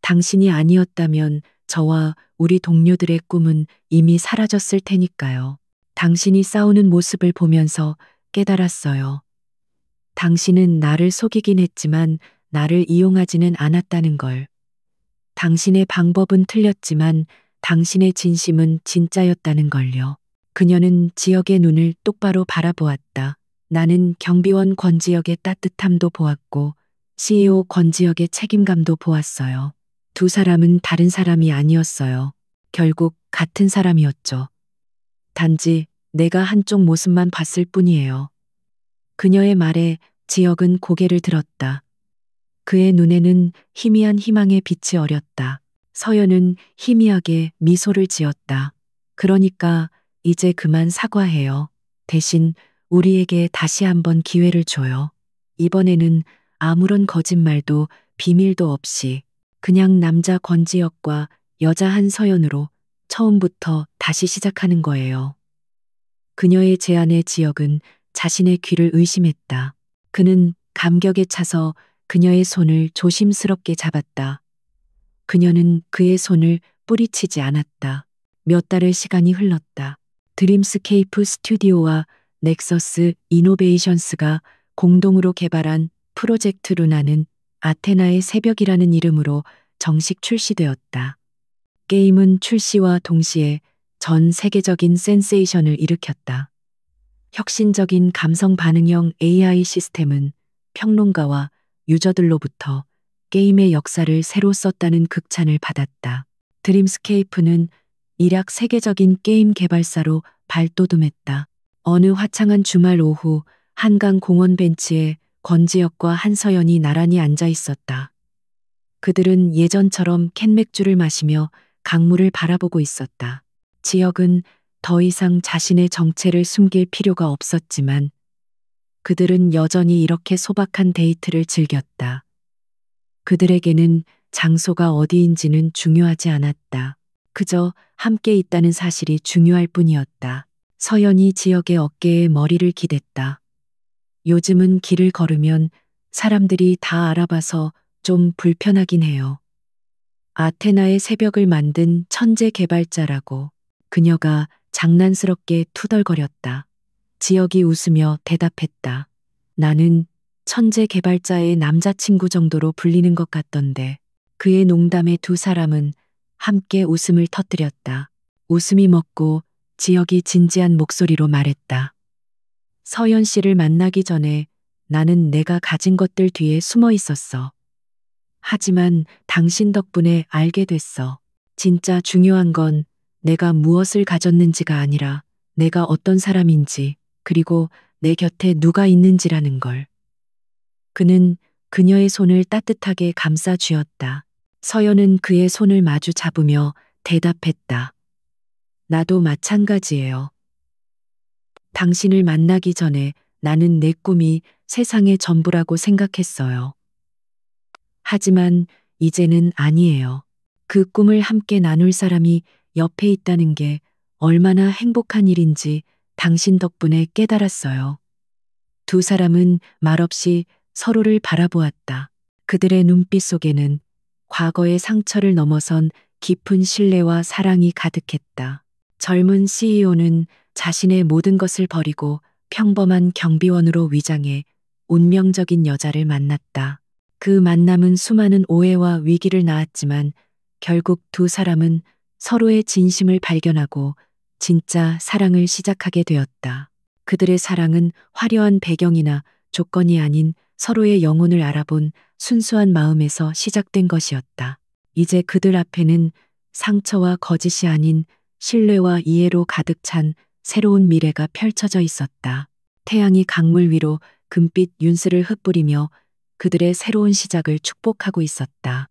당신이 아니었다면 저와 우리 동료들의 꿈은 이미 사라졌을 테니까요. 당신이 싸우는 모습을 보면서 깨달았어요. 당신은 나를 속이긴 했지만 나를 이용하지는 않았다는 걸. 당신의 방법은 틀렸지만 당신의 진심은 진짜였다는 걸요. 그녀는 지역의 눈을 똑바로 바라보았다. 나는 경비원 권지혁의 따뜻함도 보았고 CEO 권지혁의 책임감도 보았어요. 두 사람은 다른 사람이 아니었어요. 결국 같은 사람이었죠. 단지 내가 한쪽 모습만 봤을 뿐이에요. 그녀의 말에 지혁은 고개를 들었다. 그의 눈에는 희미한 희망의 빛이 어렸다. 서연은 희미하게 미소를 지었다. 그러니까 이제 그만 사과해요. 대신 우리에게 다시 한번 기회를 줘요. 이번에는 아무런 거짓말도 비밀도 없이 그냥 남자 권지혁과 여자 한서연으로 처음부터 다시 시작하는 거예요. 그녀의 제안에 지혁은 자신의 귀를 의심했다. 그는 감격에 차서 그녀의 손을 조심스럽게 잡았다. 그녀는 그의 손을 뿌리치지 않았다. 몇 달의 시간이 흘렀다. 드림스케이프 스튜디오와 넥서스 이노베이션스가 공동으로 개발한 프로젝트 루나는 아테나의 새벽이라는 이름으로 정식 출시되었다. 게임은 출시와 동시에 전 세계적인 센세이션을 일으켰다. 혁신적인 감성 반응형 AI 시스템은 평론가와 유저들로부터 게임의 역사를 새로 썼다는 극찬을 받았다. 드림스케이프는 일약 세계적인 게임 개발사로 발돋움했다. 어느 화창한 주말 오후 한강 공원 벤치에 권지혁과 한서연이 나란히 앉아 있었다. 그들은 예전처럼 캔맥주를 마시며 강물을 바라보고 있었다. 지혁은 더 이상 자신의 정체를 숨길 필요가 없었지만 그들은 여전히 이렇게 소박한 데이트를 즐겼다. 그들에게는 장소가 어디인지는 중요하지 않았다. 그저 함께 있다는 사실이 중요할 뿐이었다. 서연이 지혁의 어깨에 머리를 기댔다. 요즘은 길을 걸으면 사람들이 다 알아봐서 좀 불편하긴 해요. 아테나의 새벽을 만든 천재 개발자라고 그녀가 장난스럽게 투덜거렸다. 지혁이 웃으며 대답했다. 나는 천재 개발자의 남자친구 정도로 불리는 것 같던데. 그의 농담에 두 사람은 함께 웃음을 터뜨렸다. 웃음이 멎고 지혁이 진지한 목소리로 말했다. 서연 씨를 만나기 전에 나는 내가 가진 것들 뒤에 숨어 있었어. 하지만 당신 덕분에 알게 됐어. 진짜 중요한 건 내가 무엇을 가졌는지가 아니라 내가 어떤 사람인지 그리고 내 곁에 누가 있는지라는 걸. 그는 그녀의 손을 따뜻하게 감싸 쥐었다. 서연은 그의 손을 마주 잡으며 대답했다. 나도 마찬가지예요. 당신을 만나기 전에 나는 내 꿈이 세상의 전부라고 생각했어요. 하지만 이제는 아니에요. 그 꿈을 함께 나눌 사람이 옆에 있다는 게 얼마나 행복한 일인지 당신 덕분에 깨달았어요. 두 사람은 말없이 서로를 바라보았다. 그들의 눈빛 속에는 과거의 상처를 넘어선 깊은 신뢰와 사랑이 가득했다. 젊은 CEO는 자신의 모든 것을 버리고 평범한 경비원으로 위장해 운명적인 여자를 만났다. 그 만남은 수많은 오해와 위기를 낳았지만 결국 두 사람은 서로의 진심을 발견하고 진짜 사랑을 시작하게 되었다. 그들의 사랑은 화려한 배경이나 조건이 아닌 서로의 영혼을 알아본 순수한 마음에서 시작된 것이었다. 이제 그들 앞에는 상처와 거짓이 아닌 신뢰와 이해로 가득 찬 새로운 미래가 펼쳐져 있었다. 태양이 강물 위로 금빛 윤슬을 흩뿌리며 그들의 새로운 시작을 축복하고 있었다.